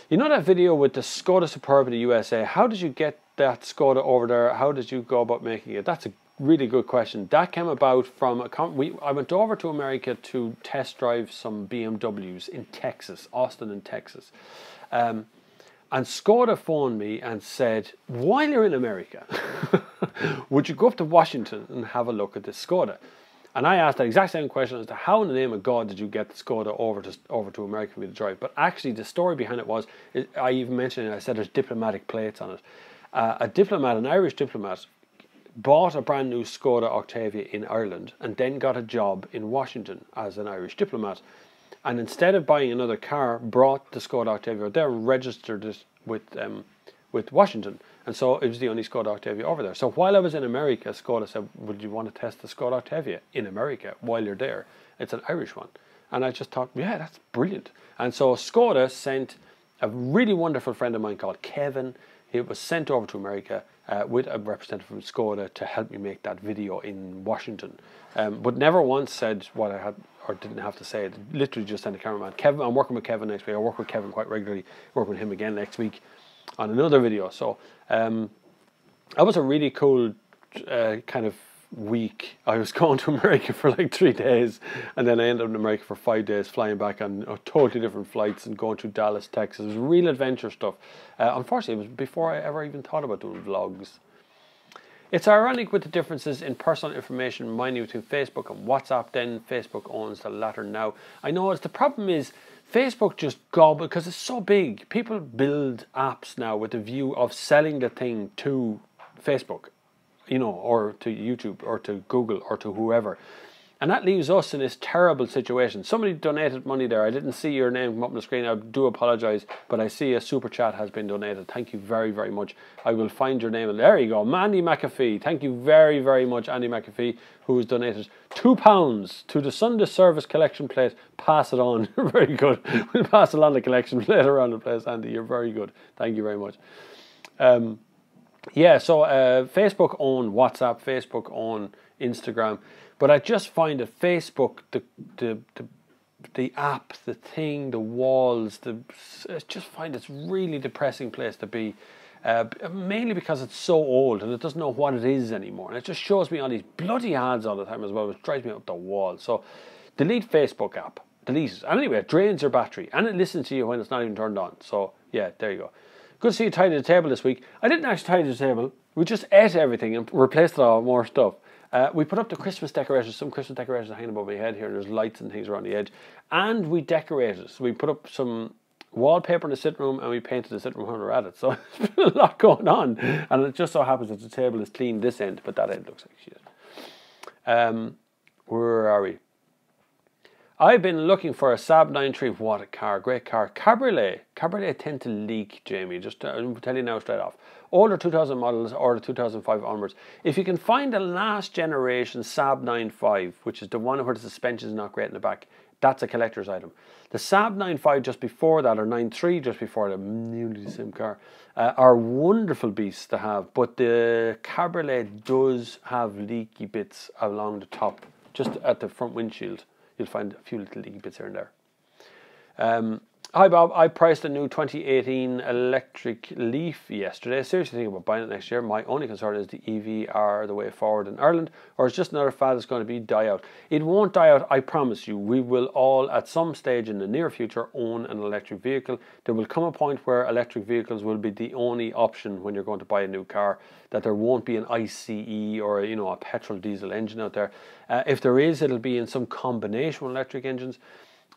You know that video with the Skoda Superb in the USA? How did you get that Skoda over there? How did you go about making it? That's a really good question. That came about from I went over to America to test drive some BMWs in Texas, Austin in Texas. And Skoda phoned me and said, while you're in America, would you go up to Washington and have a look at this Skoda? And I asked that exact same question as to how in the name of God did you get the Skoda over to America for me to drive? But actually the story behind it was, I even mentioned it, I said there's diplomatic plates on it. An Irish diplomat, bought a brand new Skoda Octavia in Ireland and then got a job in Washington as an Irish diplomat. And instead of buying another car, brought the Skoda Octavia there, registered it with Washington. And so it was the only Skoda Octavia over there. So while I was in America, Skoda said, would you want to test the Skoda Octavia in America while you're there? It's an Irish one. And I just thought, yeah, that's brilliant. And so Skoda sent a really wonderful friend of mine called Kevin. He was sent over to America with a representative from Skoda to help me make that video in Washington. But never once said what I had or didn't have to say. It literally just sent a cameraman. Kevin, I'm working with Kevin next week. I work with Kevin quite regularly. Work with him again next week on another video. So that was a really cool kind of week. I was going to America for like 3 days, and then I ended up in America for 5 days, flying back on totally different flights and going through Dallas, Texas. It was real adventure stuff. Unfortunately, it was before I ever even thought about doing vlogs. It's ironic with the differences in personal information mining between Facebook and WhatsApp. Then Facebook owns the latter now. I know the problem is Facebook just gobbled because it's so big. People build apps now with the view of selling the thing to Facebook, you know, or to YouTube or to Google or to whoever. And that leaves us in this terrible situation. Somebody donated money there. I didn't see your name come up on the screen. I do apologise, but I see a super chat has been donated. Thank you very, very much. I will find your name. There you go. Mandy McAfee. Thank you very, very much, Andy McAfee, who has donated £2 to the Sunday Service collection plate. Pass it on. Very good. We'll pass along the collection plate around the place, Andy. You're very good. Thank you very much. Yeah, so Facebook own WhatsApp. Facebook own Instagram. But I just find that Facebook, the app, the thing, the walls, I just find it's a really depressing place to be. Mainly because it's so old and it doesn't know what it is anymore. And it just shows me all these bloody ads all the time as well, which drives me up the wall. So delete Facebook app. Delete it. And anyway, it drains your battery. And it listens to you when it's not even turned on. So yeah, there you go. Good to see you tidy the table this week. I didn't actually tidy the table. We just ate everything and replaced it all with more stuff. We put up the Christmas decorations. Some Christmas decorations are hanging above my head here. There's lights and things around the edge. And we decorated. So we put up some wallpaper in the sitting room and we painted the sitting room when we were at it. So there's been a lot going on. And it just so happens that the table is clean this end, but that end looks like shit. Where are we? I've been looking for a Saab 9.3. What a car. Great car. Cabriolet. Cabriolet tend to leak, Jamie. Just I'll tell you now straight off. Older 2000 models or the 2005 onwards. If you can find a last generation Saab 9.5, which is the one where the suspension is not great in the back, that's a collector's item. The Saab 9.5 just before that, or 9.3 just before that, nearly the same car, are wonderful beasts to have. But the Cabriolet does have leaky bits along the top, just at the front windshield. You'll find a few little leaky bits here and there. Hi Bob, I priced a new 2018 electric Leaf yesterday. Seriously thinking about buying it next year. My only concern is the EV are the way forward in Ireland, or it's just another fad that's going to die out. It won't die out, I promise you. We will all at some stage in the near future own an electric vehicle. There will come a point where electric vehicles will be the only option when you're going to buy a new car, that there won't be an ICE or a petrol diesel engine out there. If there is, it'll be in some combination with electric engines.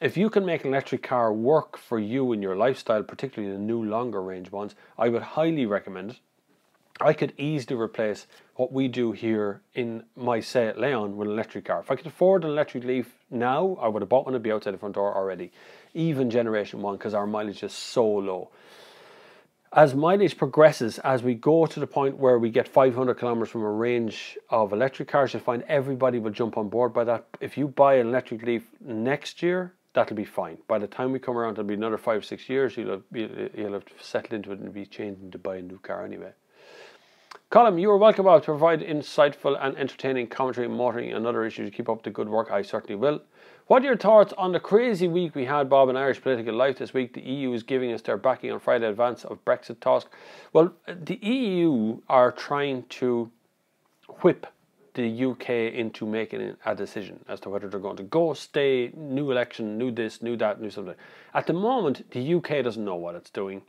If you can make an electric car work for you in your lifestyle, particularly the new longer range ones, I would highly recommend it. I could easily replace what we do here in my Seat Leon with an electric car. If I could afford an electric Leaf now, I would have bought one and be outside the front door already. Even generation 1, because our mileage is so low. As mileage progresses, as we go to the point where we get 500 kilometers from a range of electric cars, you'll find everybody will jump on board by that. If you buy an electric Leaf next year, that'll be fine. By the time we come around, it'll be another 5-6 years. You'll have settled into it and be changing to buy a new car anyway. Colin, you are welcome to provide insightful and entertaining commentary on motoring and other issues. Keep up the good work. I certainly will. What are your thoughts on the crazy week we had, Bob, in Irish political life this week? The EU is giving us their backing on Friday in advance of Brexit talks. Well, the EU are trying to whip the UK into making a decision as to whether they're going to go, stay, new election, new this, new that, new something. At the moment, the UK doesn't know what it's doing.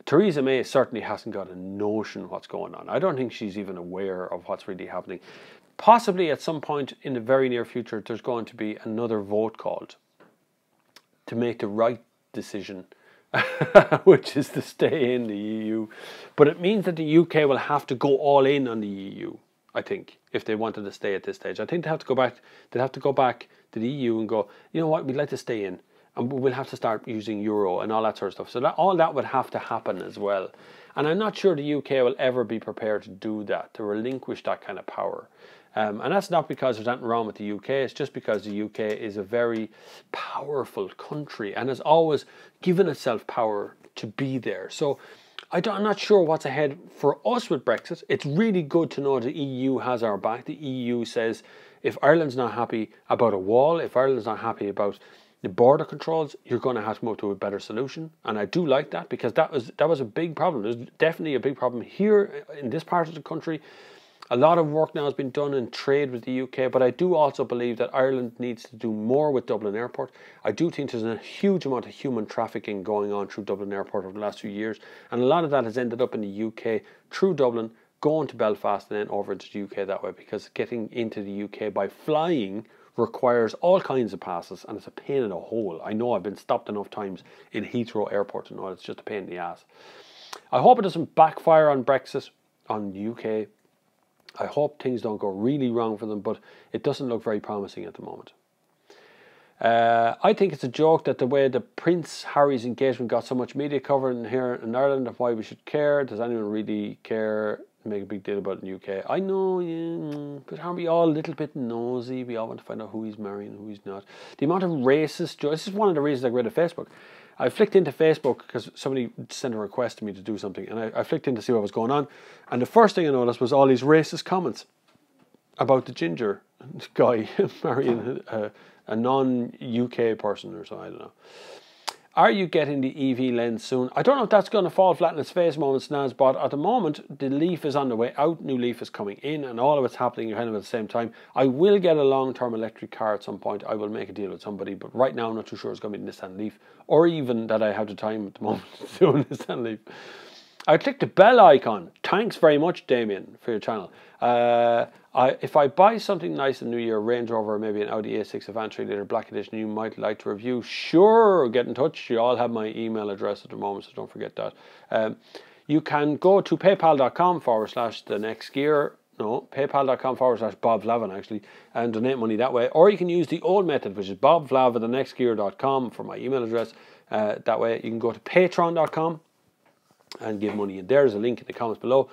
Theresa May certainly hasn't got a notion what's going on. I don't think she's even aware of what's really happening. Possibly at some point in the very near future, there's going to be another vote called to make the right decision, which is to stay in the EU. But it means that the UK will have to go all in on the EU. I think, if they wanted to stay at this stage. I think they have to go back. They'd have to go back to the EU and go, you know what, we'd like to stay in, and we'll have to start using euro and all that sort of stuff. So all that would have to happen as well. And I'm not sure the UK will ever be prepared to do that, to relinquish that kind of power. And that's not because there's anything wrong with the UK. It's just because the UK is a very powerful country and has always given itself power to be there. So I'm not sure what's ahead for us with Brexit. It's really good to know the EU has our back. The EU says if Ireland's not happy about a wall, if Ireland's not happy about the border controls, you're going to have to move to a better solution. And I do like that, because that was a big problem. There's definitely a big problem here in this part of the country. A lot of work now has been done in trade with the UK, but I do also believe that Ireland needs to do more with Dublin Airport. I do think there's a huge amount of human trafficking going on through Dublin Airport over the last few years, and a lot of that has ended up in the UK through Dublin, going to Belfast and then over to the UK that way, because getting into the UK by flying requires all kinds of passes, and it's a pain in the hole. I know I've been stopped enough times in Heathrow Airport to know it's just a pain in the ass. I hope it doesn't backfire on Brexit, on the UK. I hope things don't go really wrong for them, but it doesn't look very promising at the moment. I think it's a joke that the way the Prince Harry's engagement got so much media coverage here in Ireland, of why we should care. Does anyone really care? Make a big deal about it in the UK. I know, yeah, but aren't we all a little bit nosy? We all want to find out who he's marrying and who he's not. The amount of racist jokes. This is one of the reasons I got rid of Facebook. I flicked into Facebook because somebody sent a request to me to do something, and I flicked in to see what was going on, and the first thing I noticed was all these racist comments about the ginger guy marrying a non-UK person or so, I don't know. Are you getting the EV lens soon? I don't know if that's going to fall flat in its face moments now, but at the moment, the Leaf is on the way out, new Leaf is coming in, and all of it's happening kind of at the same time. I will get a long-term electric car at some point. I will make a deal with somebody, but right now I'm not too sure it's going to be the Nissan Leaf, or even that I have the time at the moment to do a Nissan Leaf. I clicked the bell icon. Thanks very much, Damien, for your channel. If I buy something nice in the new year, Range Rover, maybe an Audi A6 Avant 3-litre Black Edition, you might like to review, sure, get in touch. You all have my email address at the moment, so don't forget that. You can go to paypal.com/thenextgear. No, paypal.com/Bob Flavin, actually, and donate money that way. Or you can use the old method, which is bobflav@thenextgear.com for my email address. That way you can go to patreon.com and give money in there. There's a link in the comments below.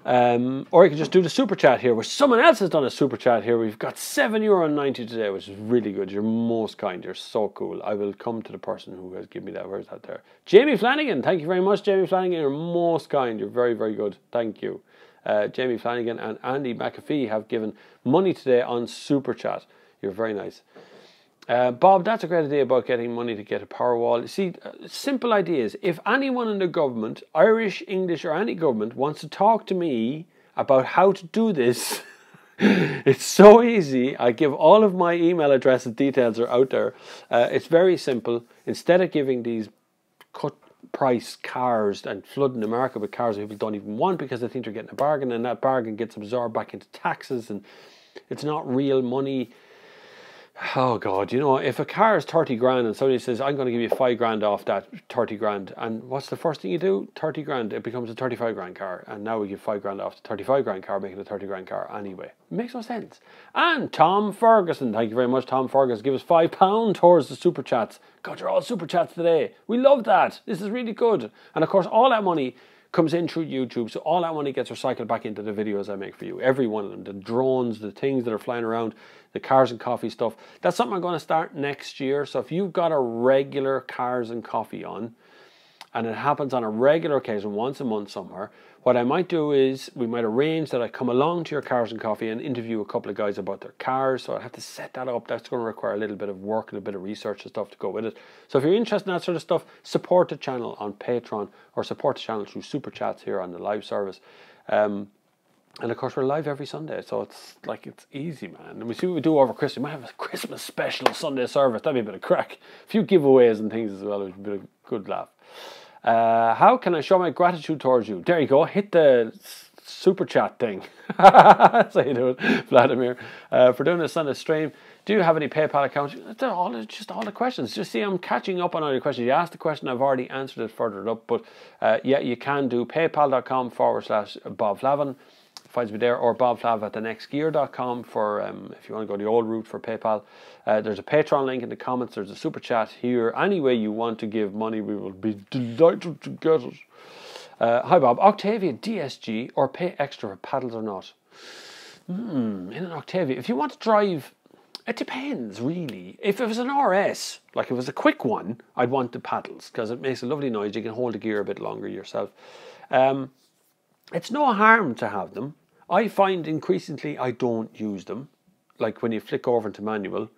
Or you can just do the super chat here, where someone else has done a super chat here. We've got €7.90 today, which is really good. You're most kind. You're so cool. I will come to the person who has given me that. Where's that there? Jamie Flanagan. Thank you very much, Jamie Flanagan. You're most kind. You're very, very good. Thank you. Jamie Flanagan and Andy McAfee have given money today on super chat. You're very nice. Bob, that's a great idea about getting money to get a power wall. You see, simple ideas. If anyone in the government, Irish, English, or any government, wants to talk to me about how to do this, it's so easy. I give all of my email address and details are out there. It's very simple. Instead of giving these cut price cars and flooding the market with cars that people don't even want because they think they're getting a bargain, and that bargain gets absorbed back into taxes, and it's not real money. Oh God, you know, if a car is 30 grand and somebody says, I'm going to give you 5 grand off that 30 grand, and what's the first thing you do? 30 grand, it becomes a 35 grand car, and now we give 5 grand off the 35 grand car, making a 30 grand car anyway. It makes no sense. And Tom Ferguson, thank you very much, Tom Ferguson, give us £5 towards the super chats. God, you're all super chats today. We love that. This is really good. And of course, all that money comes in through YouTube, so all that money gets recycled back into the videos I make for you. Every one of them, the drones, the things that are flying around, the cars and coffee stuff. That's something I'm going to start next year. So if you've got a regular cars and coffee on, and it happens on a regular occasion, once a month somewhere, what I might do is, we might arrange that I come along to your cars and coffee and interview a couple of guys about their cars. So I have to set that up. That's going to require a little bit of work and a bit of research and stuff to go with it. So if you're interested in that sort of stuff, support the channel on Patreon, or support the channel through super chats here on the live service. And of course, we're live every Sunday, so it's like, it's easy, man. And we see what we do over Christmas. We might have a Christmas special Sunday service. That'd be a bit of crack. A few giveaways and things as well, which would be a good laugh. How can I show my gratitude towards you? There you go. Hit the super chat thing. That's how you do it, Vladimir. For doing this Sunday stream. Do you have any PayPal accounts? Just all the questions. Just see, I'm catching up on all your questions. You asked the question, I've already answered it further up. But yeah, you can do paypal.com/Bob Flavin. Finds me there, or bobflav@thenextgear.com for if you want to go the old route for PayPal. There's a Patreon link in the comments. There's a super chat here. Any way you want to give money, we will be delighted to get it. Hi Bob, Octavia DSG or pay extra for paddles or not? In an Octavia, if you want to drive, it depends really. If it was an RS, like if it was a quick one, I'd want the paddles because it makes a lovely noise. You can hold the gear a bit longer yourself. It's no harm to have them. I find increasingly I don't use them. Like when you flick over into manual,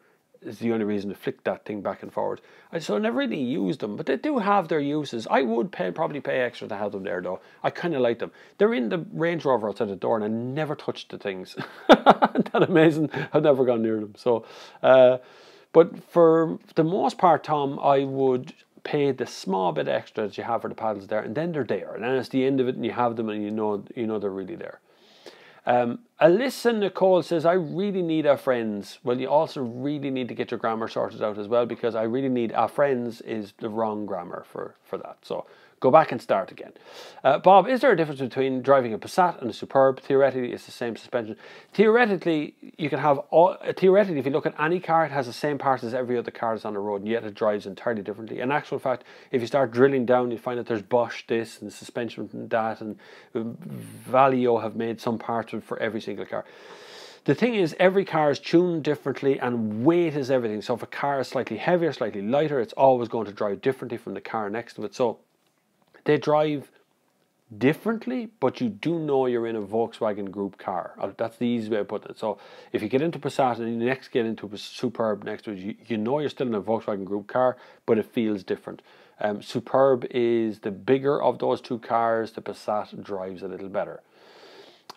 is the only reason to flick that thing back and forward. So I never really use them, but they do have their uses. I would probably pay extra to have them there though. I kind of like them. They're in the Range Rover outside the door and I never touched the things. That amazing. I've never gone near them. So, but for the most part, Tom, I would pay the small bit extra that you have for the paddles there, and then they're there. And then it's the end of it, and you have them, and you know they're really there. Alyssa Nicole says, I really need our friends. Well, you also really need to get your grammar sorted out as well, because I really need our friends is the wrong grammar for that. So go back and start again. Bob, is there a difference between driving a Passat and a Superb? Theoretically, it's the same suspension. Theoretically, you can have theoretically, if you look at any car, it has the same parts as every other car that's on the road, and yet it drives entirely differently. In actual fact, if you start drilling down, you find that there's Bosch this and suspension from that, and Valeo have made some parts for every single car. The thing is, every car is tuned differently, and weight is everything. So if a car is slightly heavier, slightly lighter, it's always going to drive differently from the car next to it. So they drive differently, but you do know you're in a Volkswagen Group car. That's the easy way of putting it. So if you get into Passat and you next get into a Superb next to it, you know you're still in a Volkswagen Group car, but it feels different. Superb is the bigger of those two cars. The Passat drives a little better.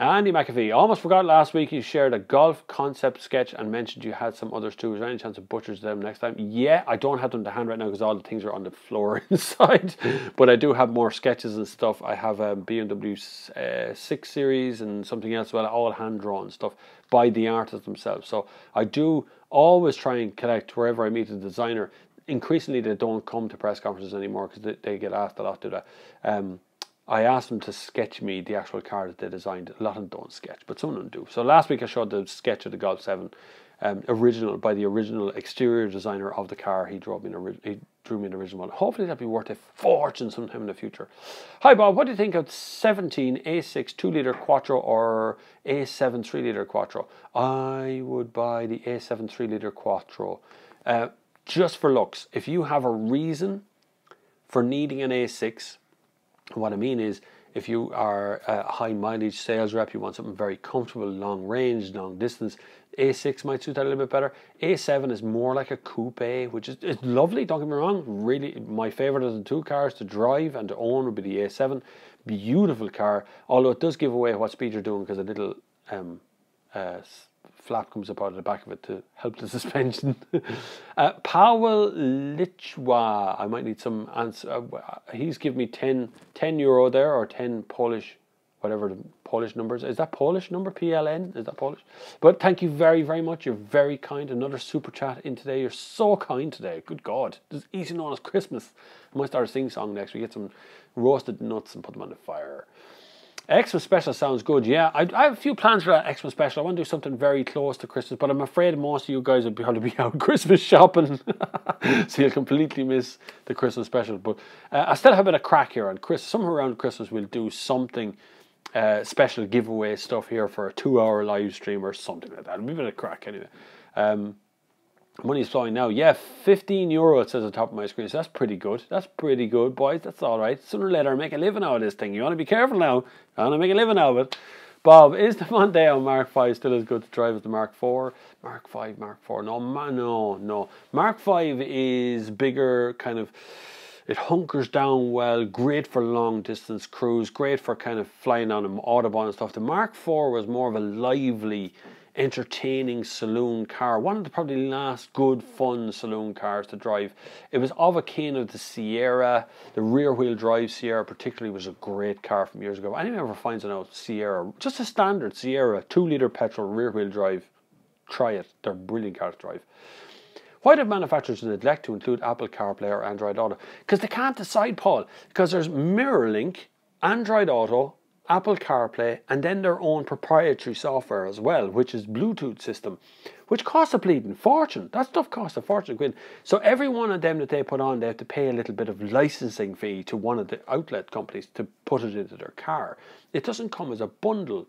Andy McAfee, almost forgot last week you shared a golf concept sketch and mentioned you had some others too. Is there any chance of butchers them next time? Yeah, I don't have them to hand right now because all the things are on the floor inside. But I do have more sketches and stuff. I have a BMW 6 Series and something else, well, all hand-drawn stuff by the artists themselves. So I do always try and collect wherever I meet a designer. Increasingly, they don't come to press conferences anymore because they get asked a lot to that. I asked them to sketch me the actual car that they designed. A lot of them don't sketch, but some of them do. So last week I showed the sketch of the Golf 7, original by the original exterior designer of the car. He drew me an original one. Hopefully that'll be worth a fortune sometime in the future. Hi Bob, what do you think of 17 A6 2-litre Quattro or A7 3-litre Quattro? I would buy the A7 3-litre Quattro. Just for looks. If you have a reason for needing an A6, what I mean is, if you are a high mileage sales rep, you want something very comfortable, long range, long distance, A6 might suit that a little bit better. A7 is more like a coupe, which is lovely, don't get me wrong. Really, my favourite of the two cars to drive and to own would be the A7. Beautiful car, although it does give away what speed you're doing because a little flap comes up out of the back of it to help the suspension. Paweł Lichwa, I might need some answer. He's given me 10 euro there, or 10 Polish, whatever the Polish numbers. Is that Polish number? PLN? Is that Polish? But thank you very, very much. You're very kind. Another super chat in today. You're so kind today. Good God. This is easy known as Christmas. I might start a sing song next. We get some roasted nuts and put them on the fire. Xmas special sounds good. Yeah, I have a few plans for that Xmas special. I want to do something very close to Christmas, but I'm afraid most of you guys will probably be out Christmas shopping, so you'll completely miss the Christmas special. But I still have a bit of crack here on Christmas. Somewhere around Christmas we'll do something special giveaway stuff here for a 2-hour live stream or something like that. It'll be a bit of crack anyway. Money's flowing now. Yeah, 15 euro it says on top of my screen. So that's pretty good. That's pretty good, boys. That's all right. Sooner or later, I make a living out of this thing. You want to be careful now. I want to make a living out of it. Bob, is the Mondeo Mark 5 still as good to drive as the Mark 4? Mark 5, Mark 4. No. Mark 5 is bigger, kind of, it hunkers down well, great for long distance cruise, great for kind of flying on an Autobahn and stuff. The Mark 4 was more of a lively, entertaining saloon car, one of the probably last good fun saloon cars to drive. It was of a kin of the Sierra. The rear wheel drive Sierra particularly was a great car from years ago. Anyone ever finds an old Sierra, just a standard Sierra 2-litre petrol rear wheel drive, try it. They're brilliant cars to drive. Why do manufacturers neglect to include Apple CarPlay or Android Auto? Because they can't decide, Paul, because there's MirrorLink, Android Auto, Apple CarPlay, and then their own proprietary software as well, which is Bluetooth system, which costs a bleeding fortune. That stuff costs a fortune quid. So every one of them that they put on, they have to pay a little bit of licensing fee to one of the outlet companies to put it into their car. It doesn't come as a bundle.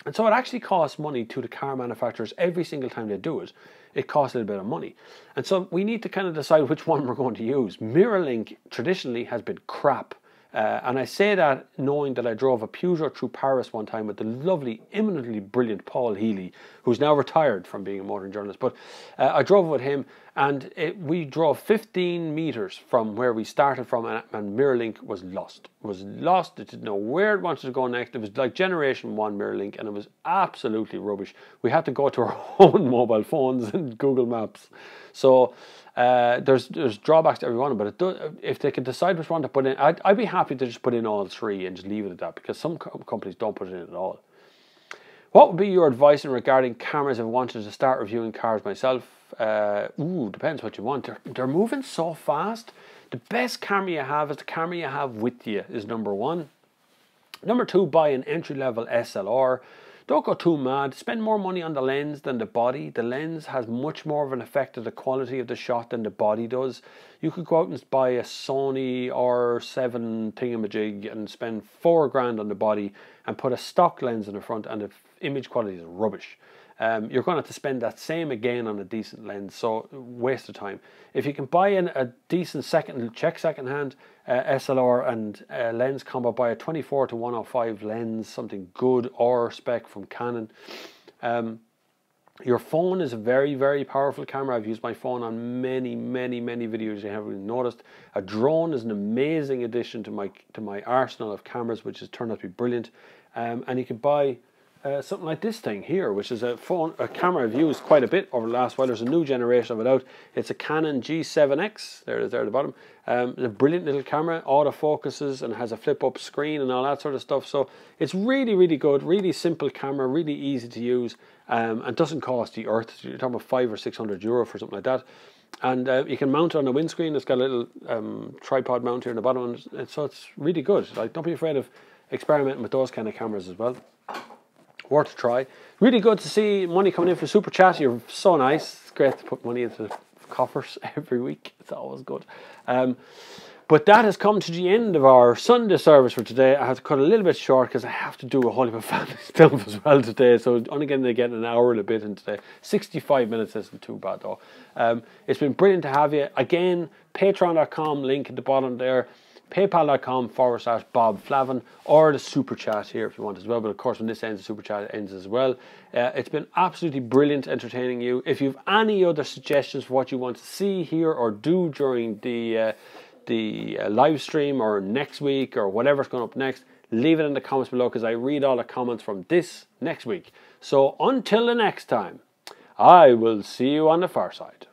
And so it actually costs money to the car manufacturers every single time they do it. It costs a little bit of money. And so we need to kind of decide which one we're going to use. MirrorLink traditionally has been crap. And I say that knowing that I drove a Peugeot through Paris one time with the lovely, eminently brilliant Paul Healy, who's now retired from being a motoring journalist. But I drove with him, And we drove 15 meters from where we started from, and MirrorLink was lost. It didn't know where it wanted to go next. It was like Generation 1 MirrorLink, and it was absolutely rubbish. We had to go to our own mobile phones and Google Maps. So there's drawbacks to every one, but if they could decide which one to put in, I'd be happy to just put in all three and just leave it at that, because some companies don't put it in at all. What would be your advice in regarding cameras if I wanted to start reviewing cars myself? Depends what you want. They're moving so fast. The best camera you have is the camera you have with you, is number one. Number two, buy an entry-level SLR. Don't go too mad. Spend more money on the lens than the body. The lens has much more of an effect on the quality of the shot than the body does. You could go out and buy a Sony R7 thingamajig and spend $4 on the body and put a stock lens in the front, and the image quality is rubbish. You're going to have to spend that same again on a decent lens, so waste of time. If you can buy in a decent second-hand SLR and lens combo, buy a 24-105 lens, something good, or spec from Canon. Your phone is a very, very powerful camera. I've used my phone on many, many, many videos you haven't even noticed. A drone is an amazing addition to my arsenal of cameras, which has turned out to be brilliant. And you can buy something like this thing here, which is a camera I've used quite a bit over the last while. There's a new generation of it out. It's a Canon G7X. There it is there at the bottom. It's a brilliant little camera, autofocuses and has a flip-up screen and all that sort of stuff. So it's really, really good, really simple camera, really easy to use, and doesn't cost the earth. You're talking about €500 or €600 for something like that. And you can mount it on the windscreen. It's got a little tripod mount here in the bottom, and so it's really good. Like, don't be afraid of experimenting with those kind of cameras as well. Worth a try. Really good to see money coming in for Super Chat. You're so nice. It's great to put money into the coffers every week. It's always good. But that has come to the end of our Sunday service for today. I have to cut a little bit short because I have to do a whole heap of family stuff as well today. So only going to get an hour and a bit in today. 65 minutes isn't too bad though. It's been brilliant to have you. Again, patreon.com, link at the bottom there. PayPal.com/Bob Flavin, or the Super Chat here if you want as well. But of course, when this ends, the Super Chat ends as well. It's been absolutely brilliant entertaining you. If you have any other suggestions for what you want to see here or do during the live stream or next week or whatever's going up next, leave it in the comments below, because I read all the comments from this next week. So until the next time, I will see you on the far side.